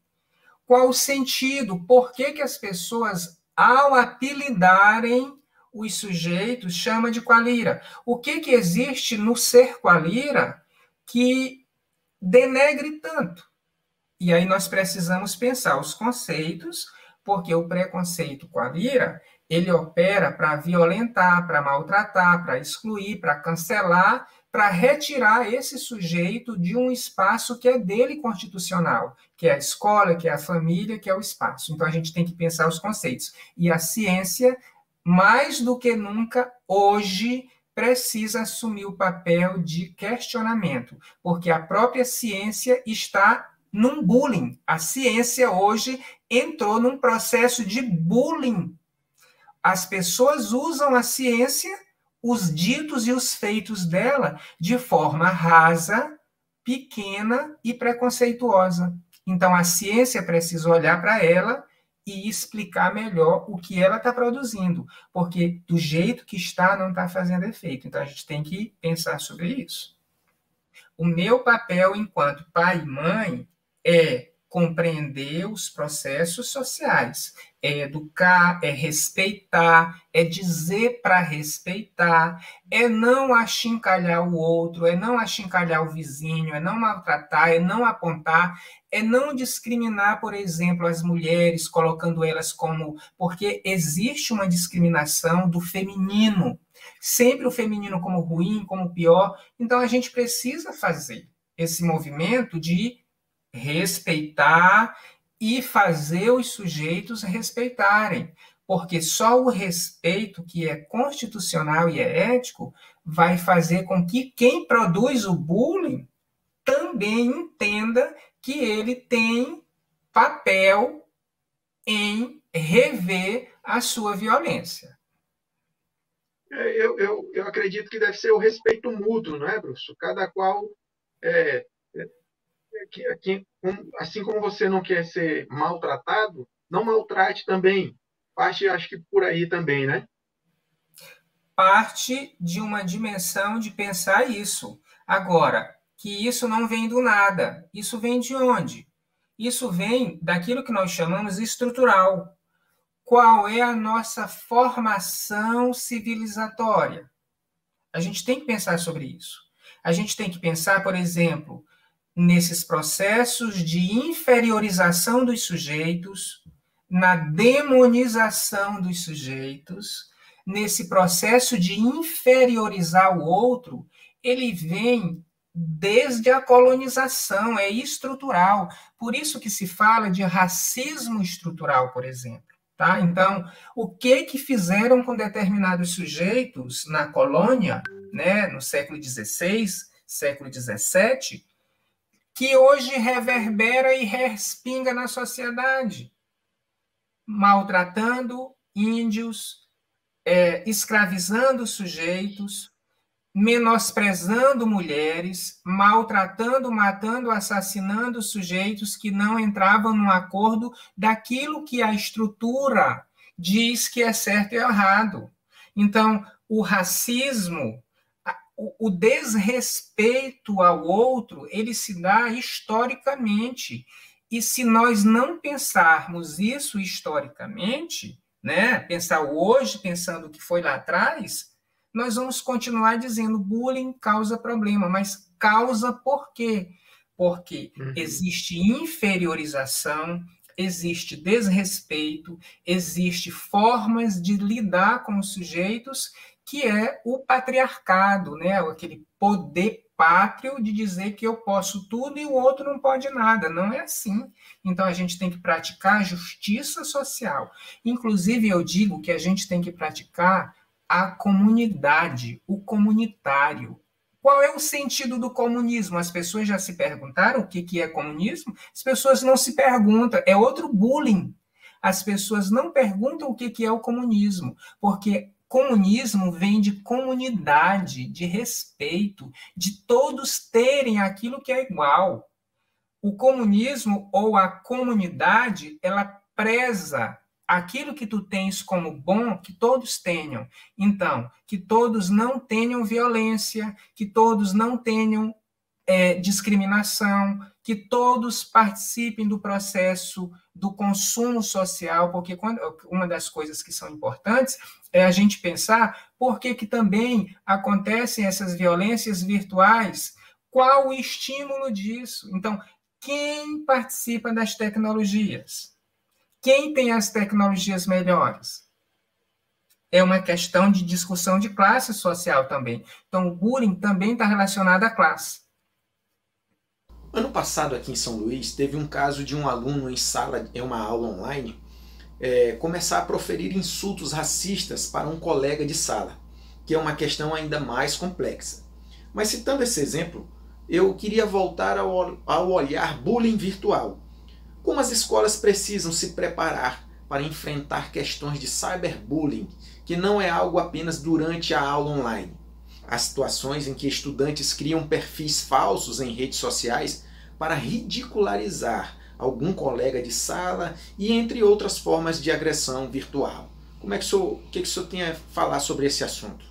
qual o sentido, por que as pessoas, ao apelidarem os sujeitos, chama de qualira. O que existe no ser qualira que denegre tanto? E aí nós precisamos pensar os conceitos, porque o preconceito qualira, ele opera para violentar, para maltratar, para excluir, para cancelar, para retirar esse sujeito de um espaço que é dele constitucional, que é a escola, que é a família, que é o espaço. Então a gente tem que pensar os conceitos. E a ciência, mais do que nunca, hoje, precisa assumir o papel de questionamento, porque a própria ciência está num bullying. A ciência hoje entrou num processo de bullying. As pessoas usam a ciência, os ditos e os feitos dela, de forma rasa, pequena e preconceituosa. Então, a ciência precisa olhar para ela e explicar melhor o que ela está produzindo, porque do jeito que está, não está fazendo efeito. Então, a gente tem que pensar sobre isso. O meu papel enquanto pai e mãe é compreender os processos sociais, é educar, é respeitar, é dizer para respeitar, é não achincalhar o outro, é não achincalhar o vizinho, é não maltratar, é não apontar, é não discriminar, por exemplo, as mulheres, colocando elas como... Porque existe uma discriminação do feminino, sempre o feminino como ruim, como pior. Então, a gente precisa fazer esse movimento de respeitar e fazer os sujeitos respeitarem, porque só o respeito que é constitucional e é ético vai fazer com que quem produz o bullying também entenda que ele tem papel em rever a sua violência. Eu acredito que deve ser o respeito mútuo, não é, professor? Cada qual... assim como você não quer ser maltratado, não maltrate também. Parte, acho que por aí também, né? Parte de uma dimensão de pensar isso. Agora, que isso não vem do nada. Isso vem de onde? Isso vem daquilo que nós chamamos estrutural. Qual é a nossa formação civilizatória? A gente tem que pensar sobre isso. A gente tem que pensar, por exemplo, nesses processos de inferiorização dos sujeitos, na demonização dos sujeitos, nesse processo de inferiorizar o outro, ele vem desde a colonização, é estrutural. Por isso que se fala de racismo estrutural, por exemplo. Tá? Então, o que fizeram com determinados sujeitos na colônia, né, no século XVI, século XVII, que hoje reverbera e respinga na sociedade, maltratando índios, escravizando sujeitos, menosprezando mulheres, maltratando, matando, assassinando sujeitos que não entravam num acordo daquilo que a estrutura diz que é certo e errado. Então, o racismo, o desrespeito ao outro, ele se dá historicamente. E se nós não pensarmos isso historicamente, né, pensar hoje, pensando o que foi lá atrás, nós vamos continuar dizendo bullying causa problema, mas causa por quê? Porque existe inferiorização, existe desrespeito, existe formas de lidar com os sujeitos, que é o patriarcado, né? Aquele poder pátrio de dizer que eu posso tudo e o outro não pode nada. Não é assim. Então, a gente tem que praticar justiça social. Inclusive, eu digo que a gente tem que praticar a comunidade, o comunitário. Qual é o sentido do comunismo? As pessoas já se perguntaram o que é comunismo? As pessoas não se perguntam. É outro bullying. As pessoas não perguntam o que é o comunismo, porque comunismo vem de comunidade, de respeito, de todos terem aquilo que é igual. O comunismo ou a comunidade, ela preza aquilo que tu tens como bom, que todos tenham. Então, que todos não tenham violência, que todos não tenham discriminação, que todos participem do processo do consumo social, porque uma das coisas que são importantes é a gente pensar por que também acontecem essas violências virtuais, qual o estímulo disso. Então, quem participa das tecnologias? Quem tem as tecnologias melhores? É uma questão de discussão de classe social também. Então, o bullying também está relacionado à classe. Ano passado, aqui em São Luís, teve um caso de um aluno em uma aula online começar a proferir insultos racistas para um colega de sala, que é uma questão ainda mais complexa. Mas citando esse exemplo, eu queria voltar ao olhar bullying virtual. Como as escolas precisam se preparar para enfrentar questões de cyberbullying, que não é algo apenas durante a aula online. Há situações em que estudantes criam perfis falsos em redes sociais para ridicularizar algum colega de sala e entre outras formas de agressão virtual. O que o senhor tem a falar sobre esse assunto?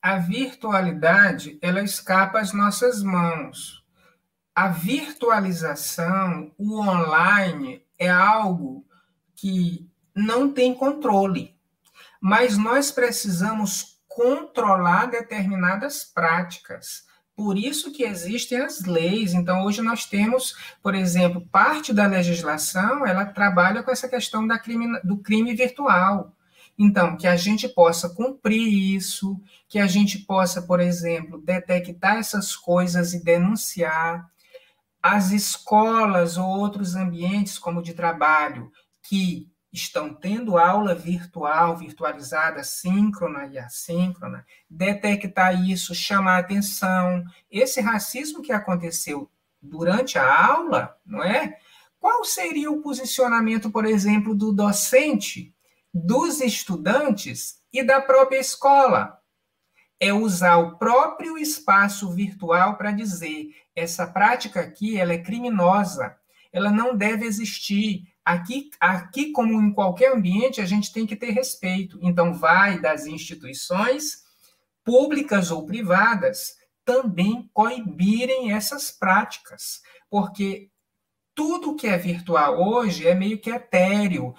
A virtualidade, ela escapa às nossas mãos. A virtualização, o online, é algo que não tem controle, mas nós precisamos controlar determinadas práticas. Por isso que existem as leis. Então, hoje nós temos, por exemplo, parte da legislação, ela trabalha com essa questão do crime virtual. Então, que a gente possa cumprir isso, que a gente possa, por exemplo, detectar essas coisas e denunciar. As escolas ou outros ambientes, como de trabalho, que estão tendo aula virtual, virtualizada, síncrona e assíncrona, detectar isso, chamar atenção. Esse racismo que aconteceu durante a aula, não é? Qual seria o posicionamento, por exemplo, do docente, dos estudantes e da própria escola? É usar o próprio espaço virtual para dizer essa prática aqui, ela é criminosa, ela não deve existir. Aqui, como em qualquer ambiente, a gente tem que ter respeito. Então, vai das instituições públicas ou privadas também coibirem essas práticas, porque tudo que é virtual hoje é meio que etéreo,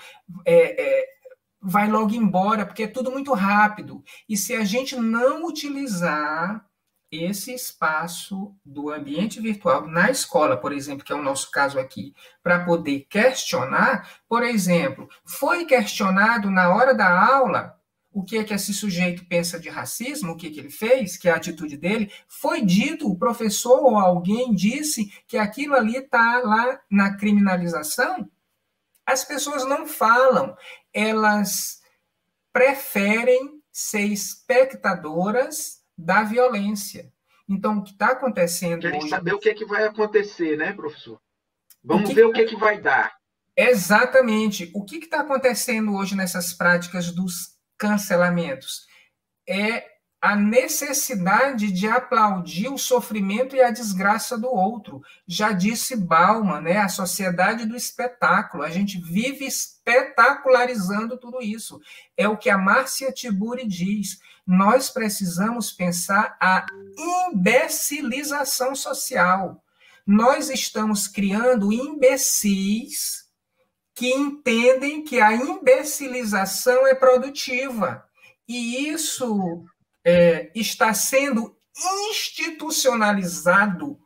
vai logo embora, porque é tudo muito rápido. E se a gente não utilizar esse espaço do ambiente virtual na escola, por exemplo, que é o nosso caso aqui, para poder questionar, por exemplo, foi questionado na hora da aula o que é que esse sujeito pensa de racismo, o que é que ele fez, que é a atitude dele, foi dito, o professor ou alguém disse que aquilo ali está lá na criminalização. As pessoas não falam, elas preferem ser espectadoras da violência. Então, o que está acontecendo Querem hoje... saber o que é que vai acontecer, né, professor? Vamos ver o que é que vai dar. Exatamente. O que está acontecendo hoje nessas práticas dos cancelamentos? É a necessidade de aplaudir o sofrimento e a desgraça do outro. Já disse Bauman, né? A sociedade do espetáculo. A gente vive espetacularizando tudo isso. É o que a Márcia Tiburi diz. Nós precisamos pensar a imbecilização social. Nós estamos criando imbecis que entendem que a imbecilização é produtiva. E isso está sendo institucionalizado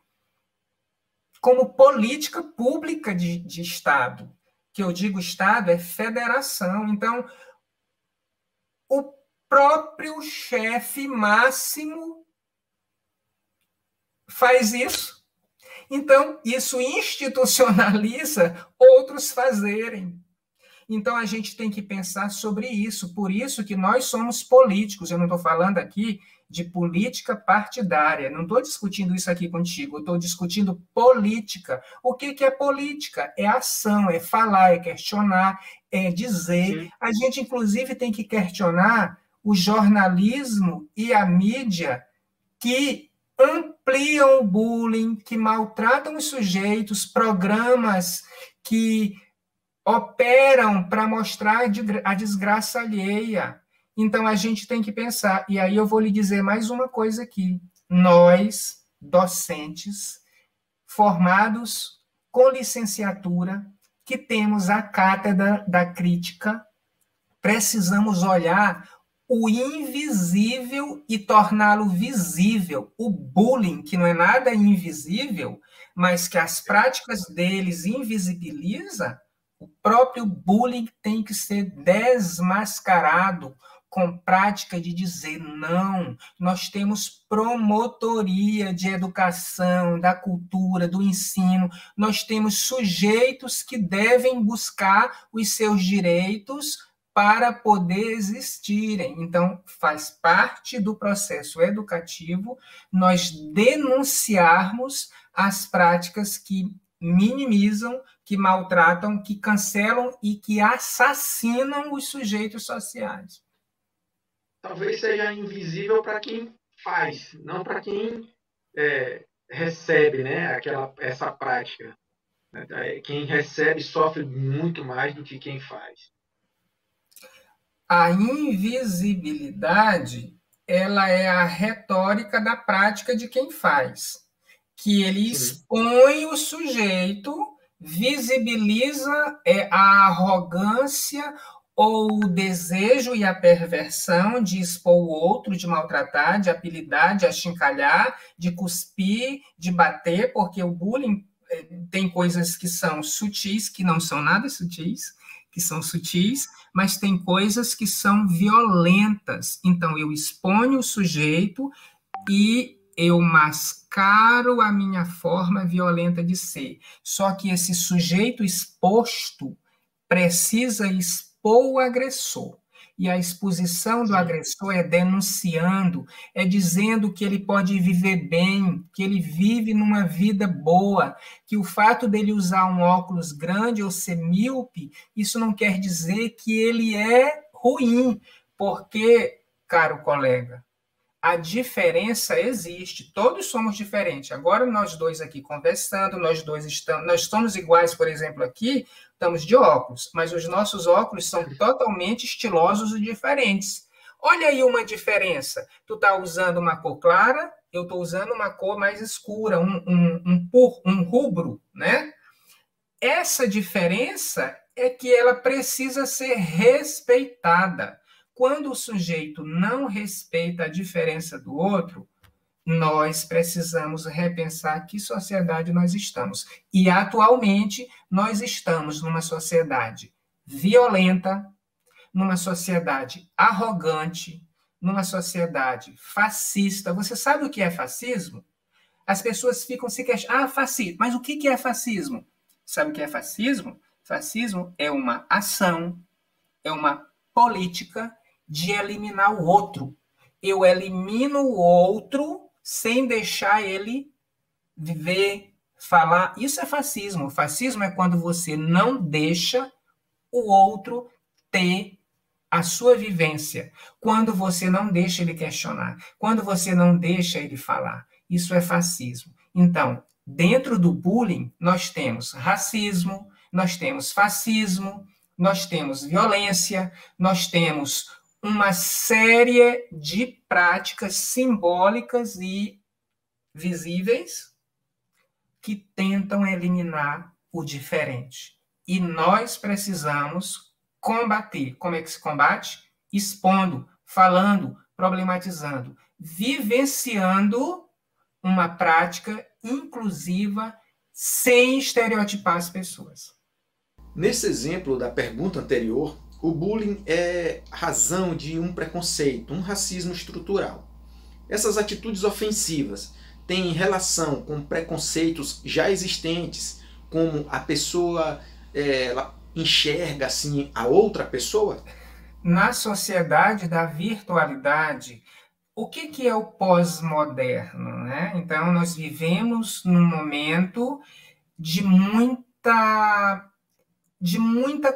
como política pública de Estado. Que eu digo Estado é federação. Então, o próprio chefe máximo faz isso. Então, isso institucionaliza outros fazerem. Então, a gente tem que pensar sobre isso. Por isso que nós somos políticos. Eu não estou falando aqui de política partidária. Não estou discutindo isso aqui contigo. Eu estou discutindo política. O que é política? É ação, é falar, é questionar, é dizer. Sim. A gente, inclusive, tem que questionar o jornalismo e a mídia que ampliam o bullying, que maltratam os sujeitos, programas que operam para mostrar a desgraça alheia. Então, a gente tem que pensar. E aí eu vou lhe dizer mais uma coisa aqui. Nós, docentes, formados com licenciatura, que temos a cátedra da crítica, precisamos olhar o invisível e torná-lo visível. O bullying, que não é nada invisível, mas que as práticas deles invisibiliza, o próprio bullying tem que ser desmascarado com prática de dizer não. Nós temos promotoria de educação, da cultura, do ensino. Nós temos sujeitos que devem buscar os seus direitos para poder existirem. Então, faz parte do processo educativo nós denunciarmos as práticas que minimizam, que maltratam, que cancelam e que assassinam os sujeitos sociais. Talvez seja invisível para quem faz, não para quem recebe, né, essa prática. Quem recebe sofre muito mais do que quem faz. A invisibilidade, ela é a retórica da prática de quem faz, que ele expõe o sujeito, visibiliza a arrogância ou o desejo e a perversão de expor o outro, de maltratar, de apelidar, de achincalhar, de cuspir, de bater, porque o bullying tem coisas que são sutis, que não são nada sutis, que são sutis, mas tem coisas que são violentas. Então, eu exponho o sujeito e eu mascaro a minha forma violenta de ser. Só que esse sujeito exposto precisa expor o agressor. E a exposição do agressor é denunciando, é dizendo que ele pode viver bem, que ele vive numa vida boa, que o fato dele usar um óculos grande ou ser míope, isso não quer dizer que ele é ruim, porque, caro colega, a diferença existe, todos somos diferentes. Agora nós dois aqui conversando, nós somos iguais, por exemplo, aqui, estamos de óculos, mas os nossos óculos são totalmente estilosos e diferentes. Olha aí uma diferença. Tu está usando uma cor clara, eu estou usando uma cor mais escura, um rubro, né? Essa diferença é que ela precisa ser respeitada. Quando o sujeito não respeita a diferença do outro, nós precisamos repensar que sociedade nós estamos. E, atualmente, nós estamos numa sociedade violenta, numa sociedade arrogante, numa sociedade fascista. Você sabe o que é fascismo? As pessoas ficam se questionando. Fascismo. Mas o que é fascismo? Sabe o que é fascismo? Fascismo é uma ação, é uma política de eliminar o outro. Eu elimino o outro sem deixar ele viver, falar. Isso é fascismo. Fascismo é quando você não deixa o outro ter a sua vivência, quando você não deixa ele questionar, quando você não deixa ele falar. Isso é fascismo. Então, dentro do bullying, nós temos racismo, nós temos fascismo, nós temos violência, nós temos uma série de práticas simbólicas e visíveis que tentam eliminar o diferente. E nós precisamos combater. Como é que se combate? Expondo, falando, problematizando, vivenciando uma prática inclusiva sem estereotipar as pessoas. Nesse exemplo da pergunta anterior, o bullying é razão de um preconceito, um racismo estrutural. Essas atitudes ofensivas têm relação com preconceitos já existentes, como a pessoa ela enxerga assim a outra pessoa? Na sociedade da virtualidade, o que é o pós-moderno, né? Então, nós vivemos num momento de muita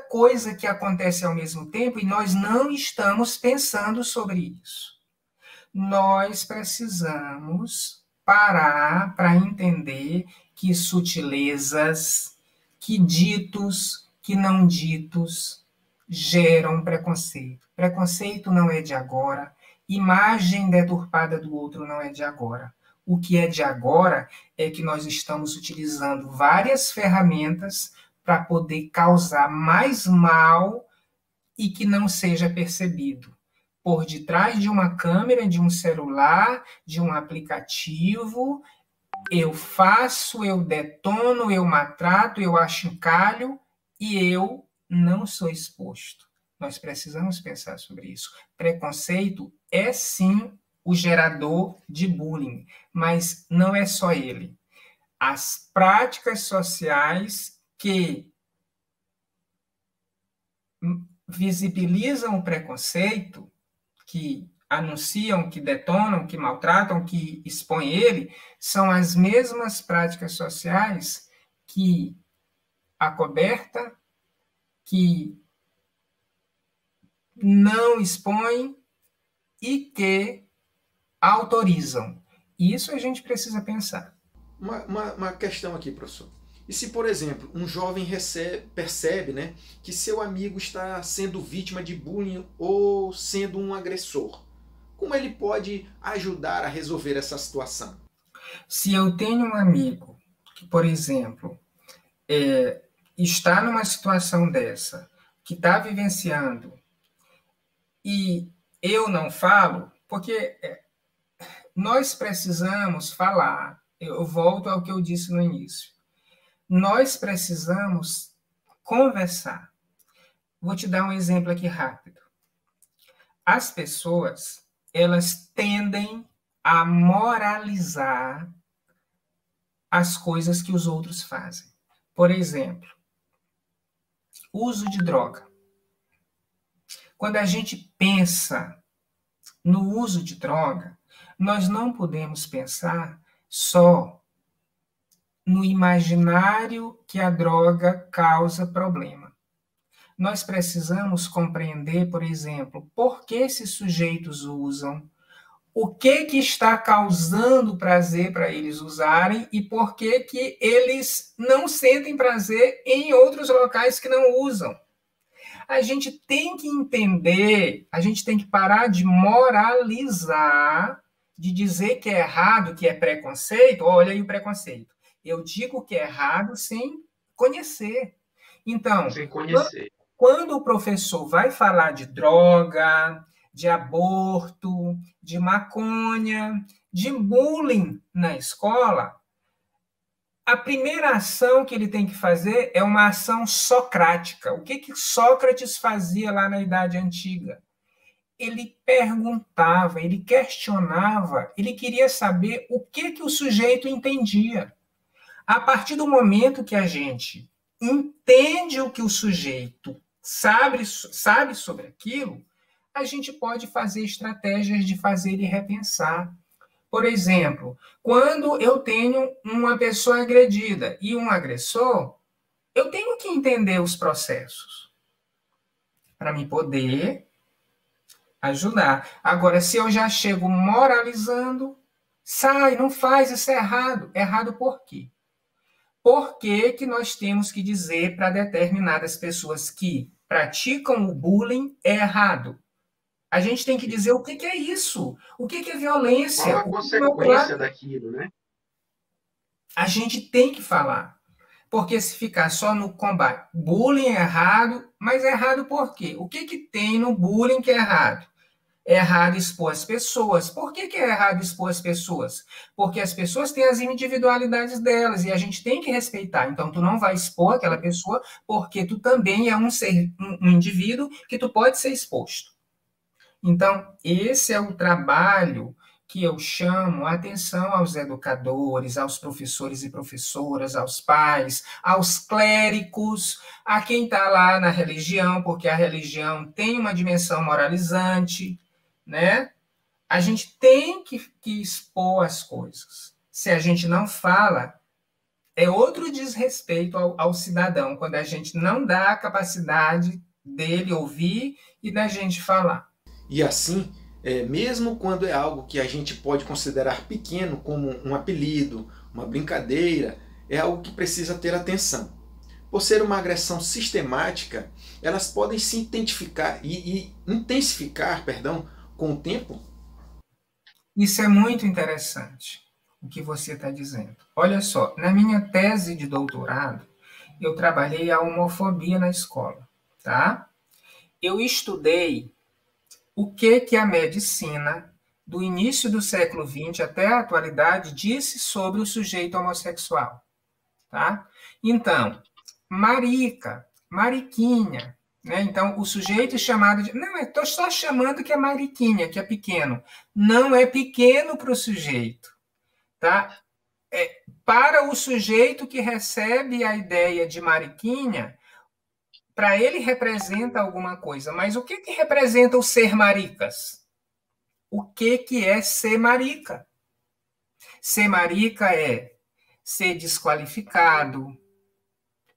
coisa que acontece ao mesmo tempo e nós não estamos pensando sobre isso. Nós precisamos parar para entender que sutilezas, que ditos, que não ditos geram preconceito. Preconceito não é de agora, imagem deturpada do outro não é de agora. O que é de agora é que nós estamos utilizando várias ferramentas para poder causar mais mal e que não seja percebido. Por detrás de uma câmera, de um celular, de um aplicativo, eu faço, eu detono, eu maltrato, eu achincalho e eu não sou exposto. Nós precisamos pensar sobre isso. Preconceito é, sim, o gerador de bullying, mas não é só ele. As práticas sociais que visibilizam o preconceito, que anunciam, que detonam, que maltratam, que expõem ele, são as mesmas práticas sociais que acoberta, que não expõem e que autorizam. Isso a gente precisa pensar. Uma questão aqui, professor. E se, por exemplo, um jovem percebe, né, que seu amigo está sendo vítima de bullying ou sendo um agressor, como ele pode ajudar a resolver essa situação? Se eu tenho um amigo que, por exemplo, está numa situação dessa, que está vivenciando, e eu não falo, porque nós precisamos falar. Eu volto ao que eu disse no início. Nós precisamos conversar. Vou te dar um exemplo aqui rápido. As pessoas, elas tendem a moralizar as coisas que os outros fazem. Por exemplo, uso de droga. Quando a gente pensa no uso de droga, nós não podemos pensar só no imaginário que a droga causa problema. Nós precisamos compreender, por exemplo, por que esses sujeitos usam, o que está causando prazer para eles usarem e por que eles não sentem prazer em outros locais que não usam. A gente tem que entender, a gente tem que parar de moralizar, de dizer que é errado, que é preconceito. Olha aí o preconceito. Eu digo que é errado sem conhecer. Então, sem conhecer. Quando o professor vai falar de droga, de aborto, de maconha, de bullying na escola, a primeira ação que ele tem que fazer é uma ação socrática. O que Sócrates fazia lá na Idade Antiga? Ele perguntava, ele questionava, ele queria saber o que o sujeito entendia. A partir do momento que a gente entende o que o sujeito sabe sobre aquilo, a gente pode fazer estratégias de fazer ele repensar. Por exemplo, quando eu tenho uma pessoa agredida e um agressor, eu tenho que entender os processos para me poder ajudar. Agora, se eu já chego moralizando, sai, não faz, isso é errado. Errado por quê? Por que nós temos que dizer para determinadas pessoas que praticam o bullying é errado? A gente tem que dizer o que é isso, o que é violência. Qual a consequência daquilo, né? A gente tem que falar. Porque se ficar só no combate, bullying é errado, mas é errado por quê? O que tem no bullying que é errado? É errado expor as pessoas. Por que é errado expor as pessoas? Porque as pessoas têm as individualidades delas e a gente tem que respeitar. Então, tu não vai expor aquela pessoa porque tu também é um indivíduo que tu pode ser exposto. Então, esse é o trabalho que eu chamo a atenção aos educadores, aos professores e professoras, aos pais, aos clérigos, a quem está lá na religião, porque a religião tem uma dimensão moralizante, né? A gente tem que expor as coisas. Se a gente não fala, é outro desrespeito ao cidadão, quando a gente não dá a capacidade dele ouvir e da gente falar. E assim, mesmo quando é algo que a gente pode considerar pequeno, como um apelido, uma brincadeira, é algo que precisa ter atenção. Por ser uma agressão sistemática, elas podem se intensificar com o tempo? Isso é muito interessante, o que você está dizendo. Olha só, na minha tese de doutorado, eu trabalhei a homofobia na escola, tá? Eu estudei o que a medicina, do início do século XX até a atualidade, disse sobre o sujeito homossexual, tá? Então, marica, mariquinha, né? Então, o sujeito chamado de... Não, eu estou só chamando que é mariquinha, que é pequeno. Não é pequeno para o sujeito, tá? Para o sujeito que recebe a ideia de mariquinha, para ele representa alguma coisa. Mas o que representa o ser maricas? O que é ser marica? Ser marica é ser desqualificado,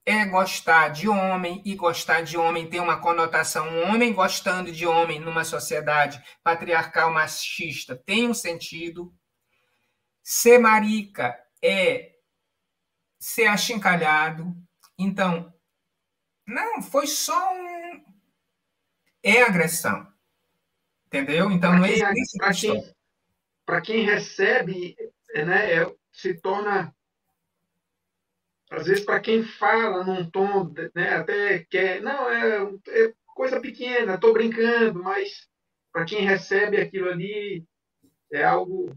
é gostar de homem, e gostar de homem tem uma conotação. Um homem gostando de homem numa sociedade patriarcal machista tem um sentido. Ser marica é ser achincalhado. Então, não, foi só é agressão. Entendeu? Então, não existe. Para quem recebe, né, se torna... Às vezes, para quem fala num tom, né, até quer... Não, é coisa pequena, estou brincando, mas para quem recebe aquilo ali, é algo...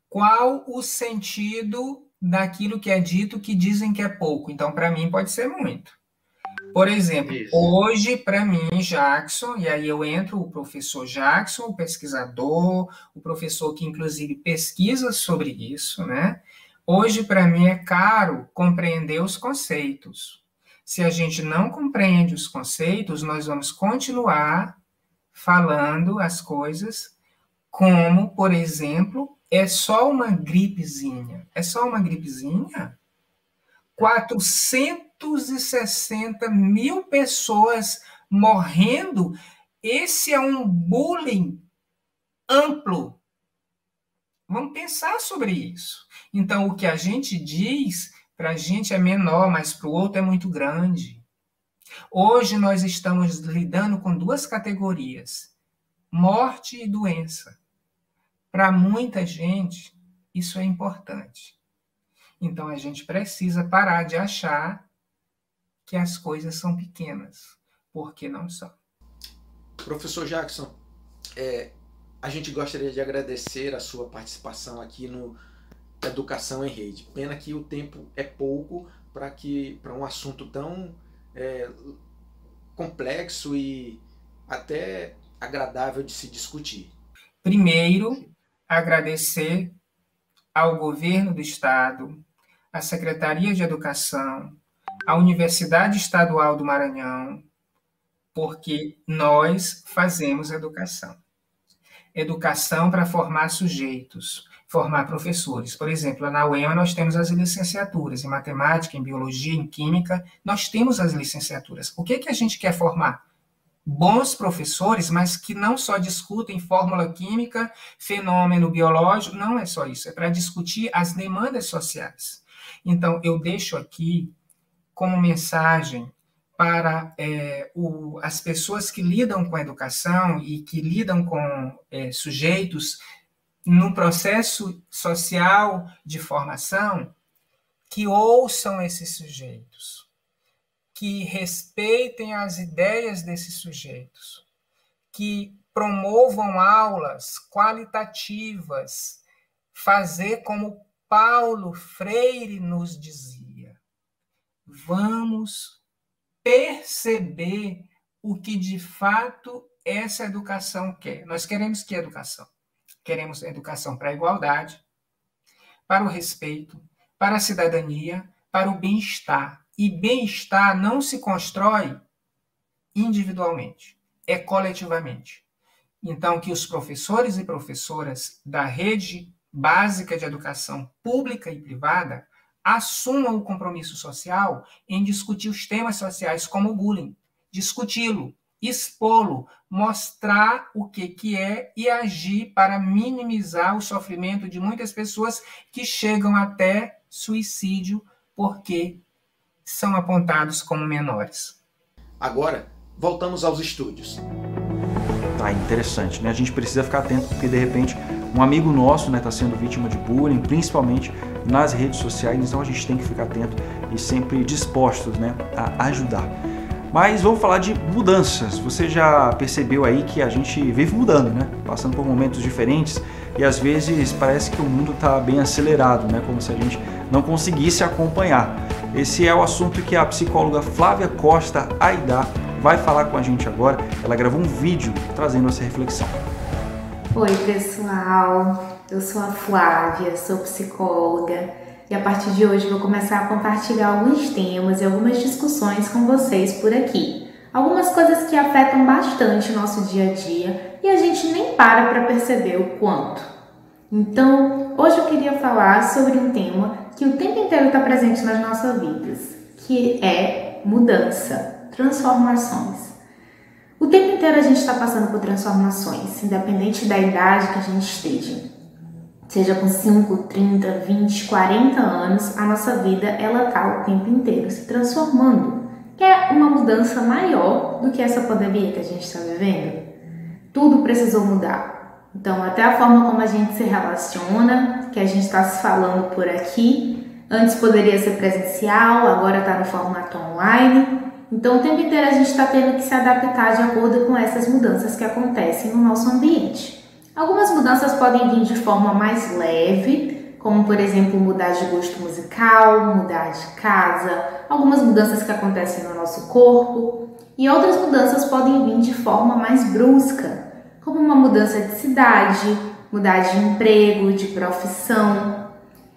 Qual o sentido daquilo que é dito que dizem que é pouco? Então, para mim, pode ser muito. Por exemplo, hoje, para mim, Jackson, e aí eu entro o professor Jackson, o pesquisador, o professor que, inclusive, pesquisa sobre isso, né? Hoje, para mim, é caro compreender os conceitos. Se a gente não compreende os conceitos, nós vamos continuar falando as coisas como, por exemplo, é só uma gripezinha. É só uma gripezinha? 460 mil pessoas morrendo. Esse é um bullying amplo. Vamos pensar sobre isso. Então, o que a gente diz, para a gente é menor, mas para o outro é muito grande. Hoje nós estamos lidando com duas categorias, morte e doença. Para muita gente, isso é importante. Então, a gente precisa parar de achar que as coisas são pequenas, porque não são. Professor Jackson, a gente gostaria de agradecer a sua participação aqui no Educação em Rede. Pena que o tempo é pouco para um assunto tão complexo e até agradável de se discutir. Primeiro, agradecer ao governo do estado, à Secretaria de Educação, à Universidade Estadual do Maranhão, porque nós fazemos educação. Educação para formar sujeitos, formar professores. Por exemplo, na UEMA nós temos as licenciaturas em matemática, em biologia, em química, nós temos as licenciaturas. O que a gente quer formar? Bons professores, mas que não só discutem fórmula química, fenômeno biológico, não é só isso, é para discutir as demandas sociais. Então, eu deixo aqui como mensagem para as pessoas que lidam com a educação e que lidam com sujeitos no processo social de formação, que ouçam esses sujeitos, que respeitem as ideias desses sujeitos, que promovam aulas qualitativas, fazer como Paulo Freire nos dizia. Vamos perceber o que de fato essa educação quer. Nós queremos que educação? Queremos educação para a igualdade, para o respeito, para a cidadania, para o bem-estar. E bem-estar não se constrói individualmente, é coletivamente. Então, que os professores e professoras da rede básica de educação pública e privada assumam o compromisso social em discutir os temas sociais como o bullying, discuti-lo, expô-lo, mostrar o que é e agir para minimizar o sofrimento de muitas pessoas que chegam até suicídio porque são apontados como menores. Agora, voltamos aos estúdios. Tá interessante, né? A gente precisa ficar atento porque, de repente, um amigo nosso, né, está sendo vítima de bullying, principalmente nas redes sociais, então a gente tem que ficar atento e sempre dispostos, né, a ajudar. Mas vamos falar de mudanças. Você já percebeu aí que a gente vive mudando, né? Passando por momentos diferentes e às vezes parece que o mundo está bem acelerado, né? Como se a gente não conseguisse acompanhar. Esse é o assunto que a psicóloga Flávia Costa Aidar vai falar com a gente agora. Ela gravou um vídeo trazendo essa reflexão. Oi pessoal, eu sou a Flávia, sou psicóloga e a partir de hoje vou começar a compartilhar alguns temas e algumas discussões com vocês por aqui. Algumas coisas que afetam bastante o nosso dia a dia e a gente nem para perceber o quanto. Então, hoje eu queria falar sobre um tema que o tempo inteiro está presente nas nossas vidas, que é mudança, transformações. O tempo inteiro a gente está passando por transformações, independente da idade que a gente esteja. Seja com 5, 30, 20, 40 anos, a nossa vida ela está o tempo inteiro se transformando. Que é uma mudança maior do que essa pandemia que a gente está vivendo. Tudo precisou mudar. Então, até a forma como a gente se relaciona, que a gente está se falando por aqui, antes poderia ser presencial, agora está no formato online. Então, o tempo inteiro a gente está tendo que se adaptar de acordo com essas mudanças que acontecem no nosso ambiente. Algumas mudanças podem vir de forma mais leve, como, por exemplo, mudar de gosto musical, mudar de casa, algumas mudanças que acontecem no nosso corpo. E outras mudanças podem vir de forma mais brusca, como uma mudança de cidade, mudar de emprego, de profissão,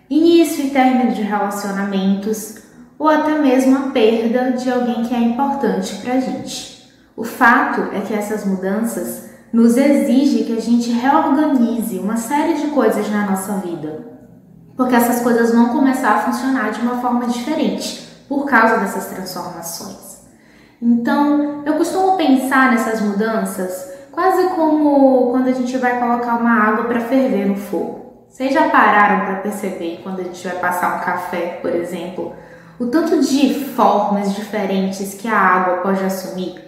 início e término de relacionamentos, ou até mesmo a perda de alguém que é importante para a gente. O fato é que essas mudanças nos exigem que a gente reorganize uma série de coisas na nossa vida, porque essas coisas vão começar a funcionar de uma forma diferente por causa dessas transformações. Então, eu costumo pensar nessas mudanças quase como quando a gente vai colocar uma água para ferver no fogo. Vocês já pararam para perceber quando a gente vai passar um café, por exemplo, o tanto de formas diferentes que a água pode assumir?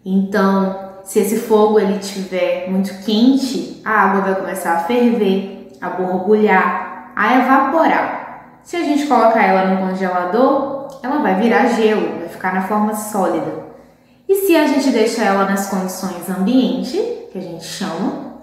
Então, se esse fogo ele estiver muito quente, a água vai começar a ferver, a borbulhar, a evaporar. Se a gente colocar ela no congelador, ela vai virar gelo, vai ficar na forma sólida. E se a gente deixar ela nas condições ambiente, que a gente chama,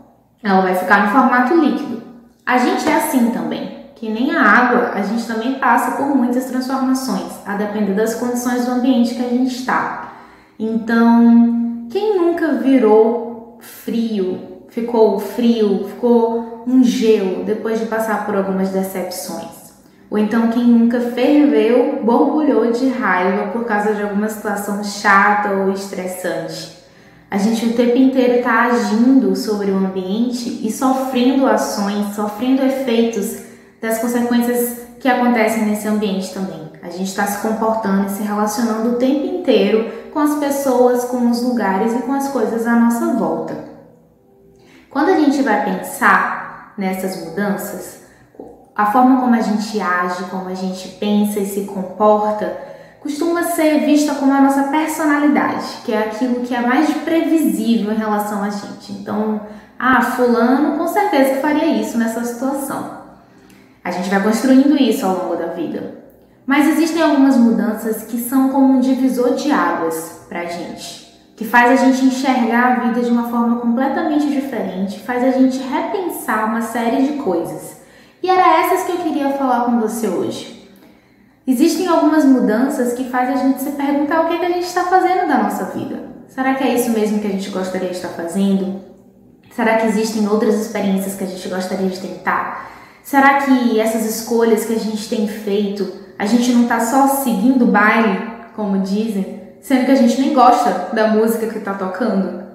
ela vai ficar no formato líquido. A gente é assim também, que nem a água, a gente também passa por muitas transformações, a depender das condições do ambiente que a gente está. Então, quem nunca virou frio, ficou um gelo depois de passar por algumas decepções? Ou então quem nunca ferveu, borbulhou de raiva por causa de alguma situação chata ou estressante? A gente o tempo inteiro está agindo sobre o ambiente e sofrendo ações, sofrendo efeitos das consequências que acontecem nesse ambiente também. A gente está se comportando e se relacionando o tempo inteiro com as pessoas, com os lugares e com as coisas à nossa volta. Quando a gente vai pensar nessas mudanças, a forma como a gente age, como a gente pensa e se comporta, costuma ser vista como a nossa personalidade, que é aquilo que é mais previsível em relação a gente. Então, fulano com certeza que faria isso nessa situação. A gente vai construindo isso ao longo da vida. Mas existem algumas mudanças que são como um divisor de águas pra gente, que faz a gente enxergar a vida de uma forma completamente diferente, faz a gente repensar uma série de coisas. E era essas que eu queria falar com você hoje. Existem algumas mudanças que fazem a gente se perguntar o que a gente está fazendo da nossa vida. Será que é isso mesmo que a gente gostaria de estar fazendo? Será que existem outras experiências que a gente gostaria de tentar? Será que essas escolhas que a gente tem feito, a gente não está só seguindo o baile, como dizem, sendo que a gente nem gosta da música que está tocando?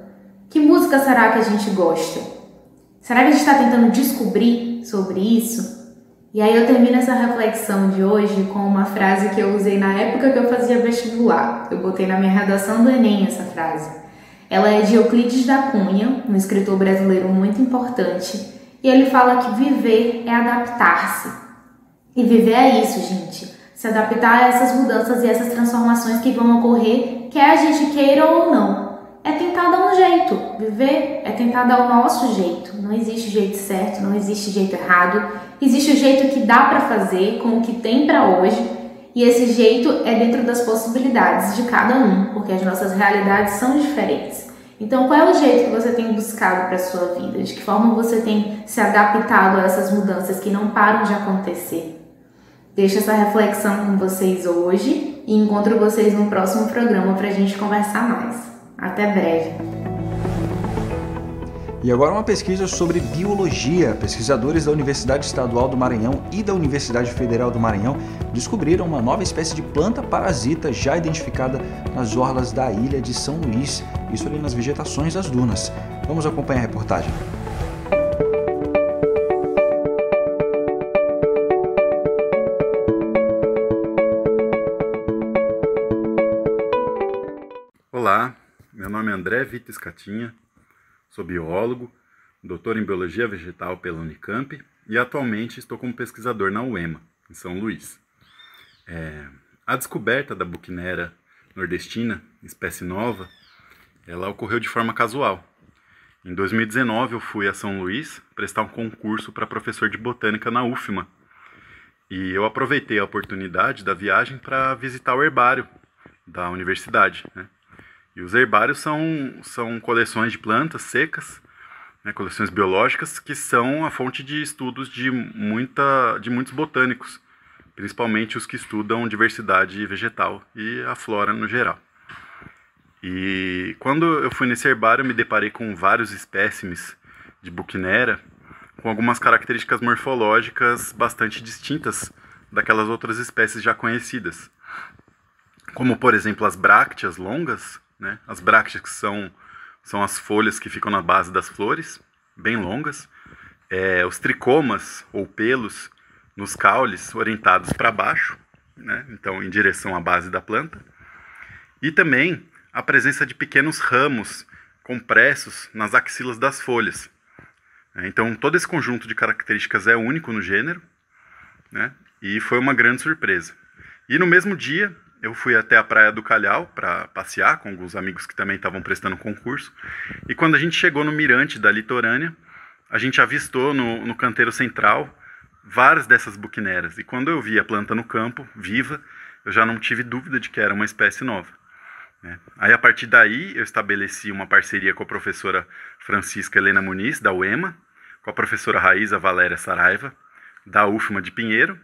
Que música será que a gente gosta? Será que a gente está tentando descobrir sobre isso? E aí eu termino essa reflexão de hoje com uma frase que eu usei na época que eu fazia vestibular. Eu botei na minha redação do Enem essa frase. Ela é de Euclides da Cunha, um escritor brasileiro muito importante, e ele fala que viver é adaptar-se. E viver é isso, gente. Se adaptar a essas mudanças e essas transformações que vão ocorrer, quer a gente queira ou não. É tentar dar um jeito. Viver é tentar dar o nosso jeito. Não existe jeito certo, não existe jeito errado. Existe o jeito que dá para fazer com o que tem para hoje. E esse jeito é dentro das possibilidades de cada um, porque as nossas realidades são diferentes. Então, qual é o jeito que você tem buscado para a sua vida? De que forma você tem se adaptado a essas mudanças que não param de acontecer? Deixo essa reflexão com vocês hoje e encontro vocês no próximo programa para a gente conversar mais. Até breve. E agora uma pesquisa sobre biologia. Pesquisadores da Universidade Estadual do Maranhão e da Universidade Federal do Maranhão descobriram uma nova espécie de planta parasita já identificada nas orlas da ilha de São Luís, isso ali nas vegetações das dunas. Vamos acompanhar a reportagem. Olá, meu nome é André Vitor Scatinha, sou biólogo, doutor em Biologia Vegetal pela Unicamp e atualmente estou como pesquisador na UEMA, em São Luís. A descoberta da Buchnera nordestina, espécie nova, ela ocorreu de forma casual. Em 2019 eu fui a São Luís prestar um concurso para professor de botânica na UFMA e eu aproveitei a oportunidade da viagem para visitar o herbário da universidade, né? E os herbários são coleções de plantas secas, né, coleções biológicas, que são a fonte de estudos de muitos botânicos, principalmente os que estudam diversidade vegetal e a flora no geral. E quando eu fui nesse herbário, eu me deparei com vários espécimes de Buchnera, com algumas características morfológicas bastante distintas daquelas outras espécies já conhecidas. Como, por exemplo, as brácteas longas, né? As brácteas que são as folhas que ficam na base das flores, bem longas. Os tricomas, ou pelos, nos caules orientados para baixo, né? Então em direção à base da planta. E também a presença de pequenos ramos compressos nas axilas das folhas. Então todo esse conjunto de características é único no gênero, né? E foi uma grande surpresa. E no mesmo dia eu fui até a Praia do Calhau para passear com alguns amigos que também estavam prestando concurso. E quando a gente chegou no mirante da litorânea, a gente avistou no canteiro central várias dessas buchneras. E quando eu vi a planta no campo, viva, eu já não tive dúvida de que era uma espécie nova, né? Aí, a partir daí, eu estabeleci uma parceria com a professora Francisca Helena Muniz, da UEMA, com a professora Raíza Valéria Saraiva, da UFMA de Pinheiro,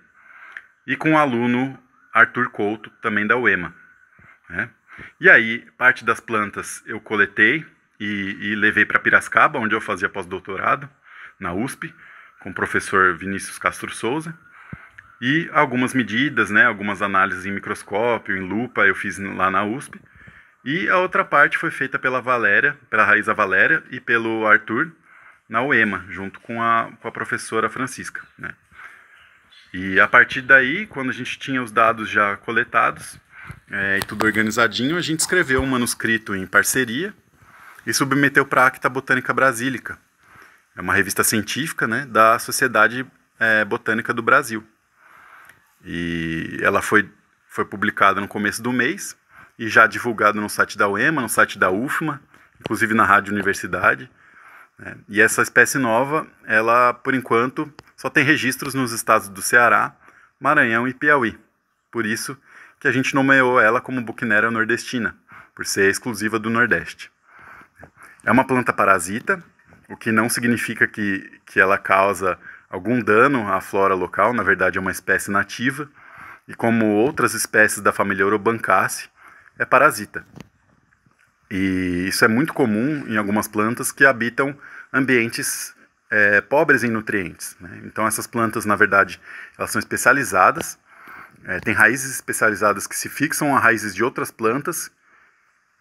e com o aluno Arthur Couto, também da UEMA, né? E aí, parte das plantas eu coletei e levei para Piracicaba, onde eu fazia pós-doutorado, na USP, com o professor Vinícius Castro Souza. E algumas medidas, né, algumas análises em microscópio, em lupa, eu fiz lá na USP. E a outra parte foi feita pela Raíza Valéria e pelo Arthur, na UEMA, junto com a professora Francisca, né? E a partir daí, quando a gente tinha os dados já coletados, e tudo organizadinho, a gente escreveu um manuscrito em parceria e submeteu para a Acta Botânica Brasílica. É uma revista científica, né, da Sociedade Botânica do Brasil. E ela foi publicada no começo do mês e já divulgada no site da UEMA, no site da UFMA, inclusive na Rádio Universidade, né? E essa espécie nova, ela, por enquanto, só tem registros nos estados do Ceará, Maranhão e Piauí. Por isso que a gente nomeou ela como Buchnera nordestina, por ser exclusiva do Nordeste. É uma planta parasita, o que não significa que ela causa algum dano à flora local. Na verdade, é uma espécie nativa e, como outras espécies da família Urobanchaceae, é parasita. E isso é muito comum em algumas plantas que habitam ambientes pobres em nutrientes, né? Então, essas plantas, na verdade, elas são especializadas, tem raízes especializadas que se fixam a raízes de outras plantas,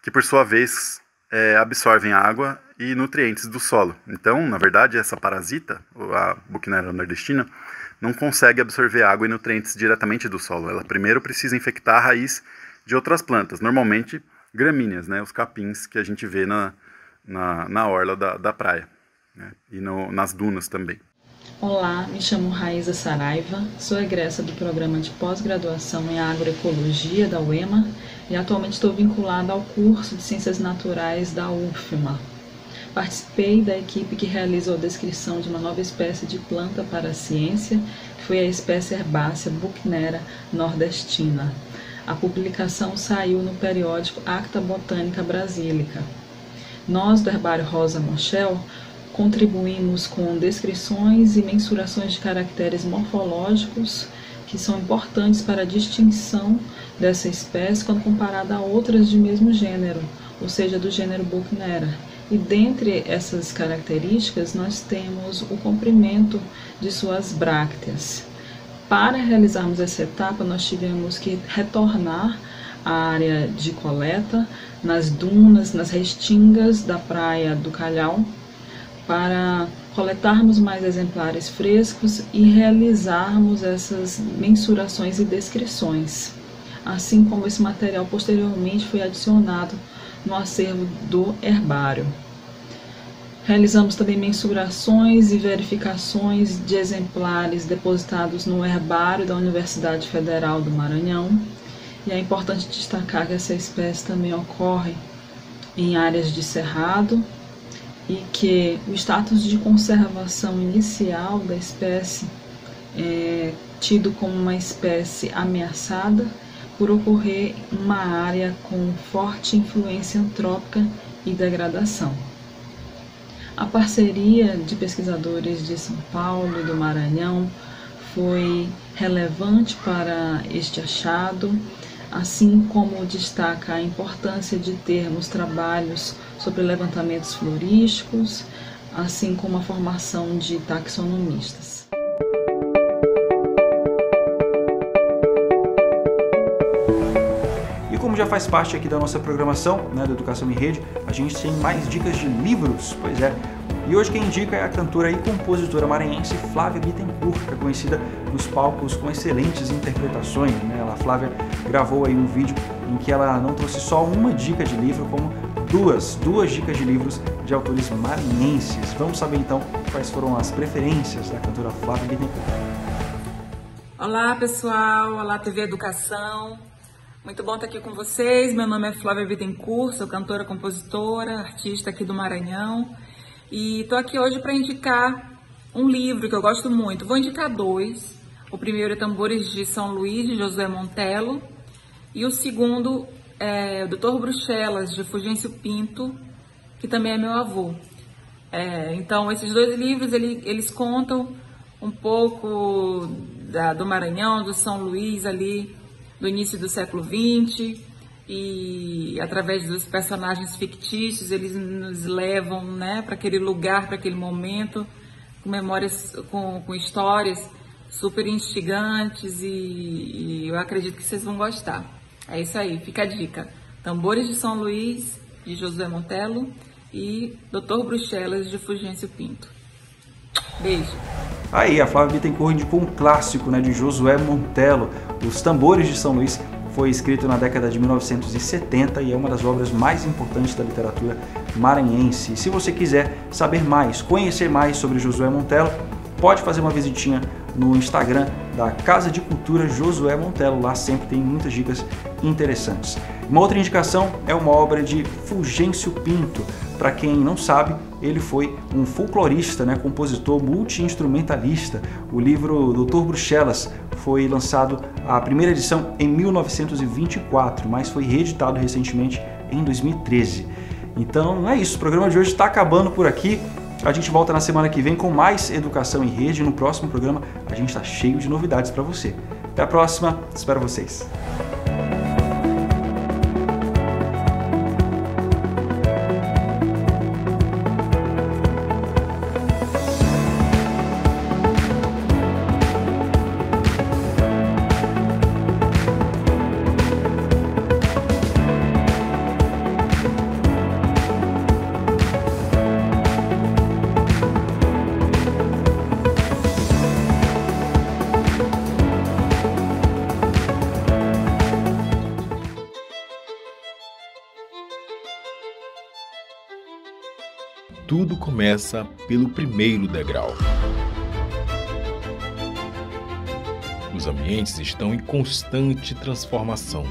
que, por sua vez, absorvem água e nutrientes do solo. Então, na verdade, essa parasita, a Buchnera nordestina, não consegue absorver água e nutrientes diretamente do solo. Ela primeiro precisa infectar a raiz de outras plantas, normalmente gramíneas, né, os capins que a gente vê na orla da praia, né, e nas dunas também. Olá, me chamo Raíza Saraiva, sou egressa do programa de pós-graduação em agroecologia da UEMA e atualmente estou vinculada ao curso de Ciências Naturais da UFMA. Participei da equipe que realizou a descrição de uma nova espécie de planta para a ciência, que foi a espécie herbácea Buchnera nordestina. A publicação saiu no periódico Acta Botânica Brasílica. Nós, do Herbário Rosa Moschel, contribuímos com descrições e mensurações de caracteres morfológicos que são importantes para a distinção dessa espécie quando comparada a outras de mesmo gênero, ou seja, do gênero Buchnera. E dentre essas características nós temos o comprimento de suas brácteas. Para realizarmos essa etapa, nós tivemos que retornar à área de coleta, nas dunas, nas restingas da praia do Calhau, para coletarmos mais exemplares frescos e realizarmos essas mensurações e descrições, assim como esse material posteriormente foi adicionado no acervo do herbário. Realizamos também mensurações e verificações de exemplares depositados no herbário da Universidade Federal do Maranhão. E é importante destacar que essa espécie também ocorre em áreas de cerrado e que o status de conservação inicial da espécie é tido como uma espécie ameaçada por ocorrer em uma área com forte influência antrópica e degradação. A parceria de pesquisadores de São Paulo e do Maranhão foi relevante para este achado, assim como destaca a importância de termos trabalhos sobre levantamentos florísticos, assim como a formação de taxonomistas. E como já faz parte aqui da nossa programação, né, do Educação em Rede, a gente tem mais dicas de livros, pois é. E hoje quem indica é a cantora e compositora maranhense Flávia Bittencourt, que é conhecida nos palcos com excelentes interpretações, né? A Flávia gravou aí um vídeo em que ela não trouxe só uma dica de livro, como duas dicas de livros de autores maranhenses. Vamos saber então quais foram as preferências da cantora Flávia Bittencourt. Olá pessoal, olá TV Educação. Muito bom estar aqui com vocês. Meu nome é Flávia Bittencourt, sou cantora, compositora, artista aqui do Maranhão. E estou aqui hoje para indicar um livro que eu gosto muito. Vou indicar dois. O primeiro é Tambores de São Luís, de Josué Montelo. E o segundo é o Dr. Bruxelas, de Fulgêncio Pinto, que também é meu avô. Então, esses dois livros, eles contam um pouco do Maranhão, do São Luís ali, do início do século XX, e através dos personagens fictícios, eles nos levam, né, para aquele lugar, para aquele momento, com memórias, com histórias super instigantes, e eu acredito que vocês vão gostar. É isso aí, fica a dica. Tambores de São Luís, de Josué Montello, e Dr. Bruxelas, de Fulgêncio Pinto. Beijo. Aí, a Flávia Bittencourt indicou um clássico, né, de Josué Montello, Os Tambores de São Luís. Foi escrito na década de 1970 e é uma das obras mais importantes da literatura maranhense. E se você quiser saber mais, conhecer mais sobre Josué Montello, pode fazer uma visitinha no Instagram da Casa de Cultura Josué Montello. Lá sempre tem muitas dicas interessantes. Uma outra indicação é uma obra de Fulgêncio Pinto. Para quem não sabe, ele foi um folclorista, né, compositor, multi-instrumentalista. O livro Dr. Bruxelas foi lançado, a primeira edição, em 1924, mas foi reeditado recentemente em 2013. Então é isso, o programa de hoje está acabando por aqui. A gente volta na semana que vem com mais Educação em Rede. No próximo programa a gente está cheio de novidades para você. Até a próxima, espero vocês. Tudo começa pelo primeiro degrau. Os ambientes estão em constante transformação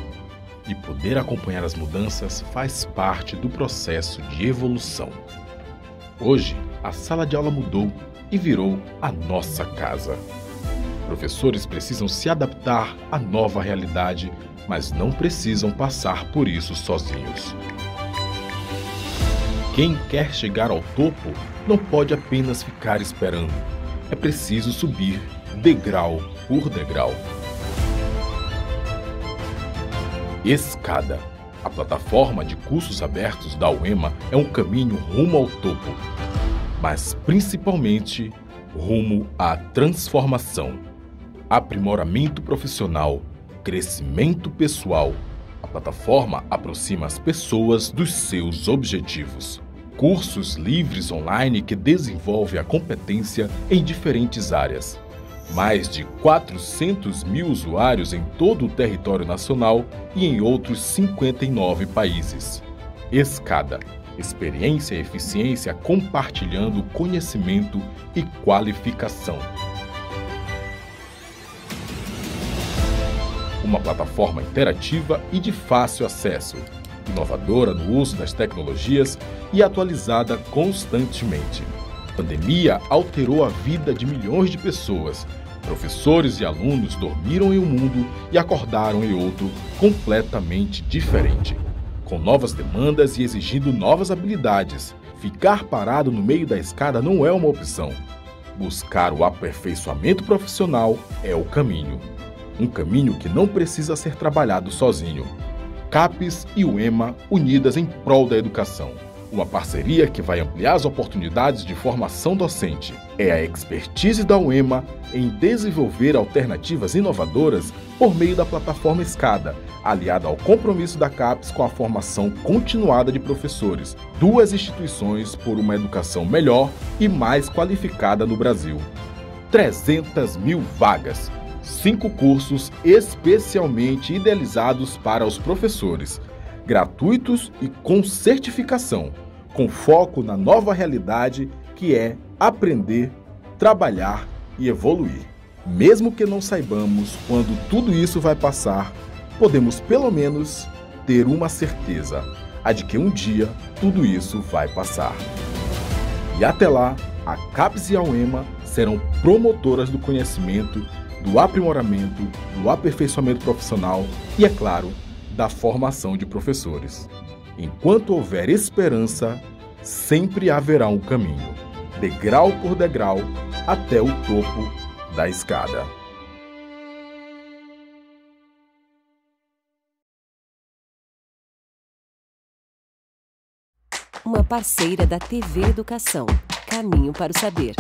e poder acompanhar as mudanças faz parte do processo de evolução. Hoje, a sala de aula mudou e virou a nossa casa. Professores precisam se adaptar à nova realidade, mas não precisam passar por isso sozinhos. Quem quer chegar ao topo não pode apenas ficar esperando. É preciso subir degrau por degrau. Escada. A plataforma de cursos abertos da UEMA é um caminho rumo ao topo, mas principalmente rumo à transformação. Aprimoramento profissional, crescimento pessoal. A plataforma aproxima as pessoas dos seus objetivos. Cursos livres online que desenvolvem a competência em diferentes áreas. Mais de 400 mil usuários em todo o território nacional e em outros 59 países. Escada. Experiência e eficiência compartilhando conhecimento e qualificação. Uma plataforma interativa e de fácil acesso, inovadora no uso das tecnologias e atualizada constantemente. A pandemia alterou a vida de milhões de pessoas. Professores e alunos dormiram em um mundo e acordaram em outro completamente diferente, com novas demandas e exigindo novas habilidades. Ficar parado no meio da escada não é uma opção. Buscar o aperfeiçoamento profissional é o caminho. Um caminho que não precisa ser trabalhado sozinho. CAPES e UEMA unidas em prol da educação. Uma parceria que vai ampliar as oportunidades de formação docente. É a expertise da UEMA em desenvolver alternativas inovadoras por meio da plataforma Escada, aliada ao compromisso da CAPES com a formação continuada de professores. Duas instituições por uma educação melhor e mais qualificada no Brasil. 300 mil vagas. 5 cursos especialmente idealizados para os professores, gratuitos e com certificação, com foco na nova realidade que é aprender, trabalhar e evoluir. Mesmo que não saibamos quando tudo isso vai passar, podemos pelo menos ter uma certeza, a de que um dia tudo isso vai passar. E até lá, a CAPES e a UEMA serão promotoras do conhecimento, do aprimoramento, do aperfeiçoamento profissional e, é claro, da formação de professores. Enquanto houver esperança, sempre haverá um caminho, degrau por degrau, até o topo da escada. Uma parceira da TV Educação, Caminho para o Saber.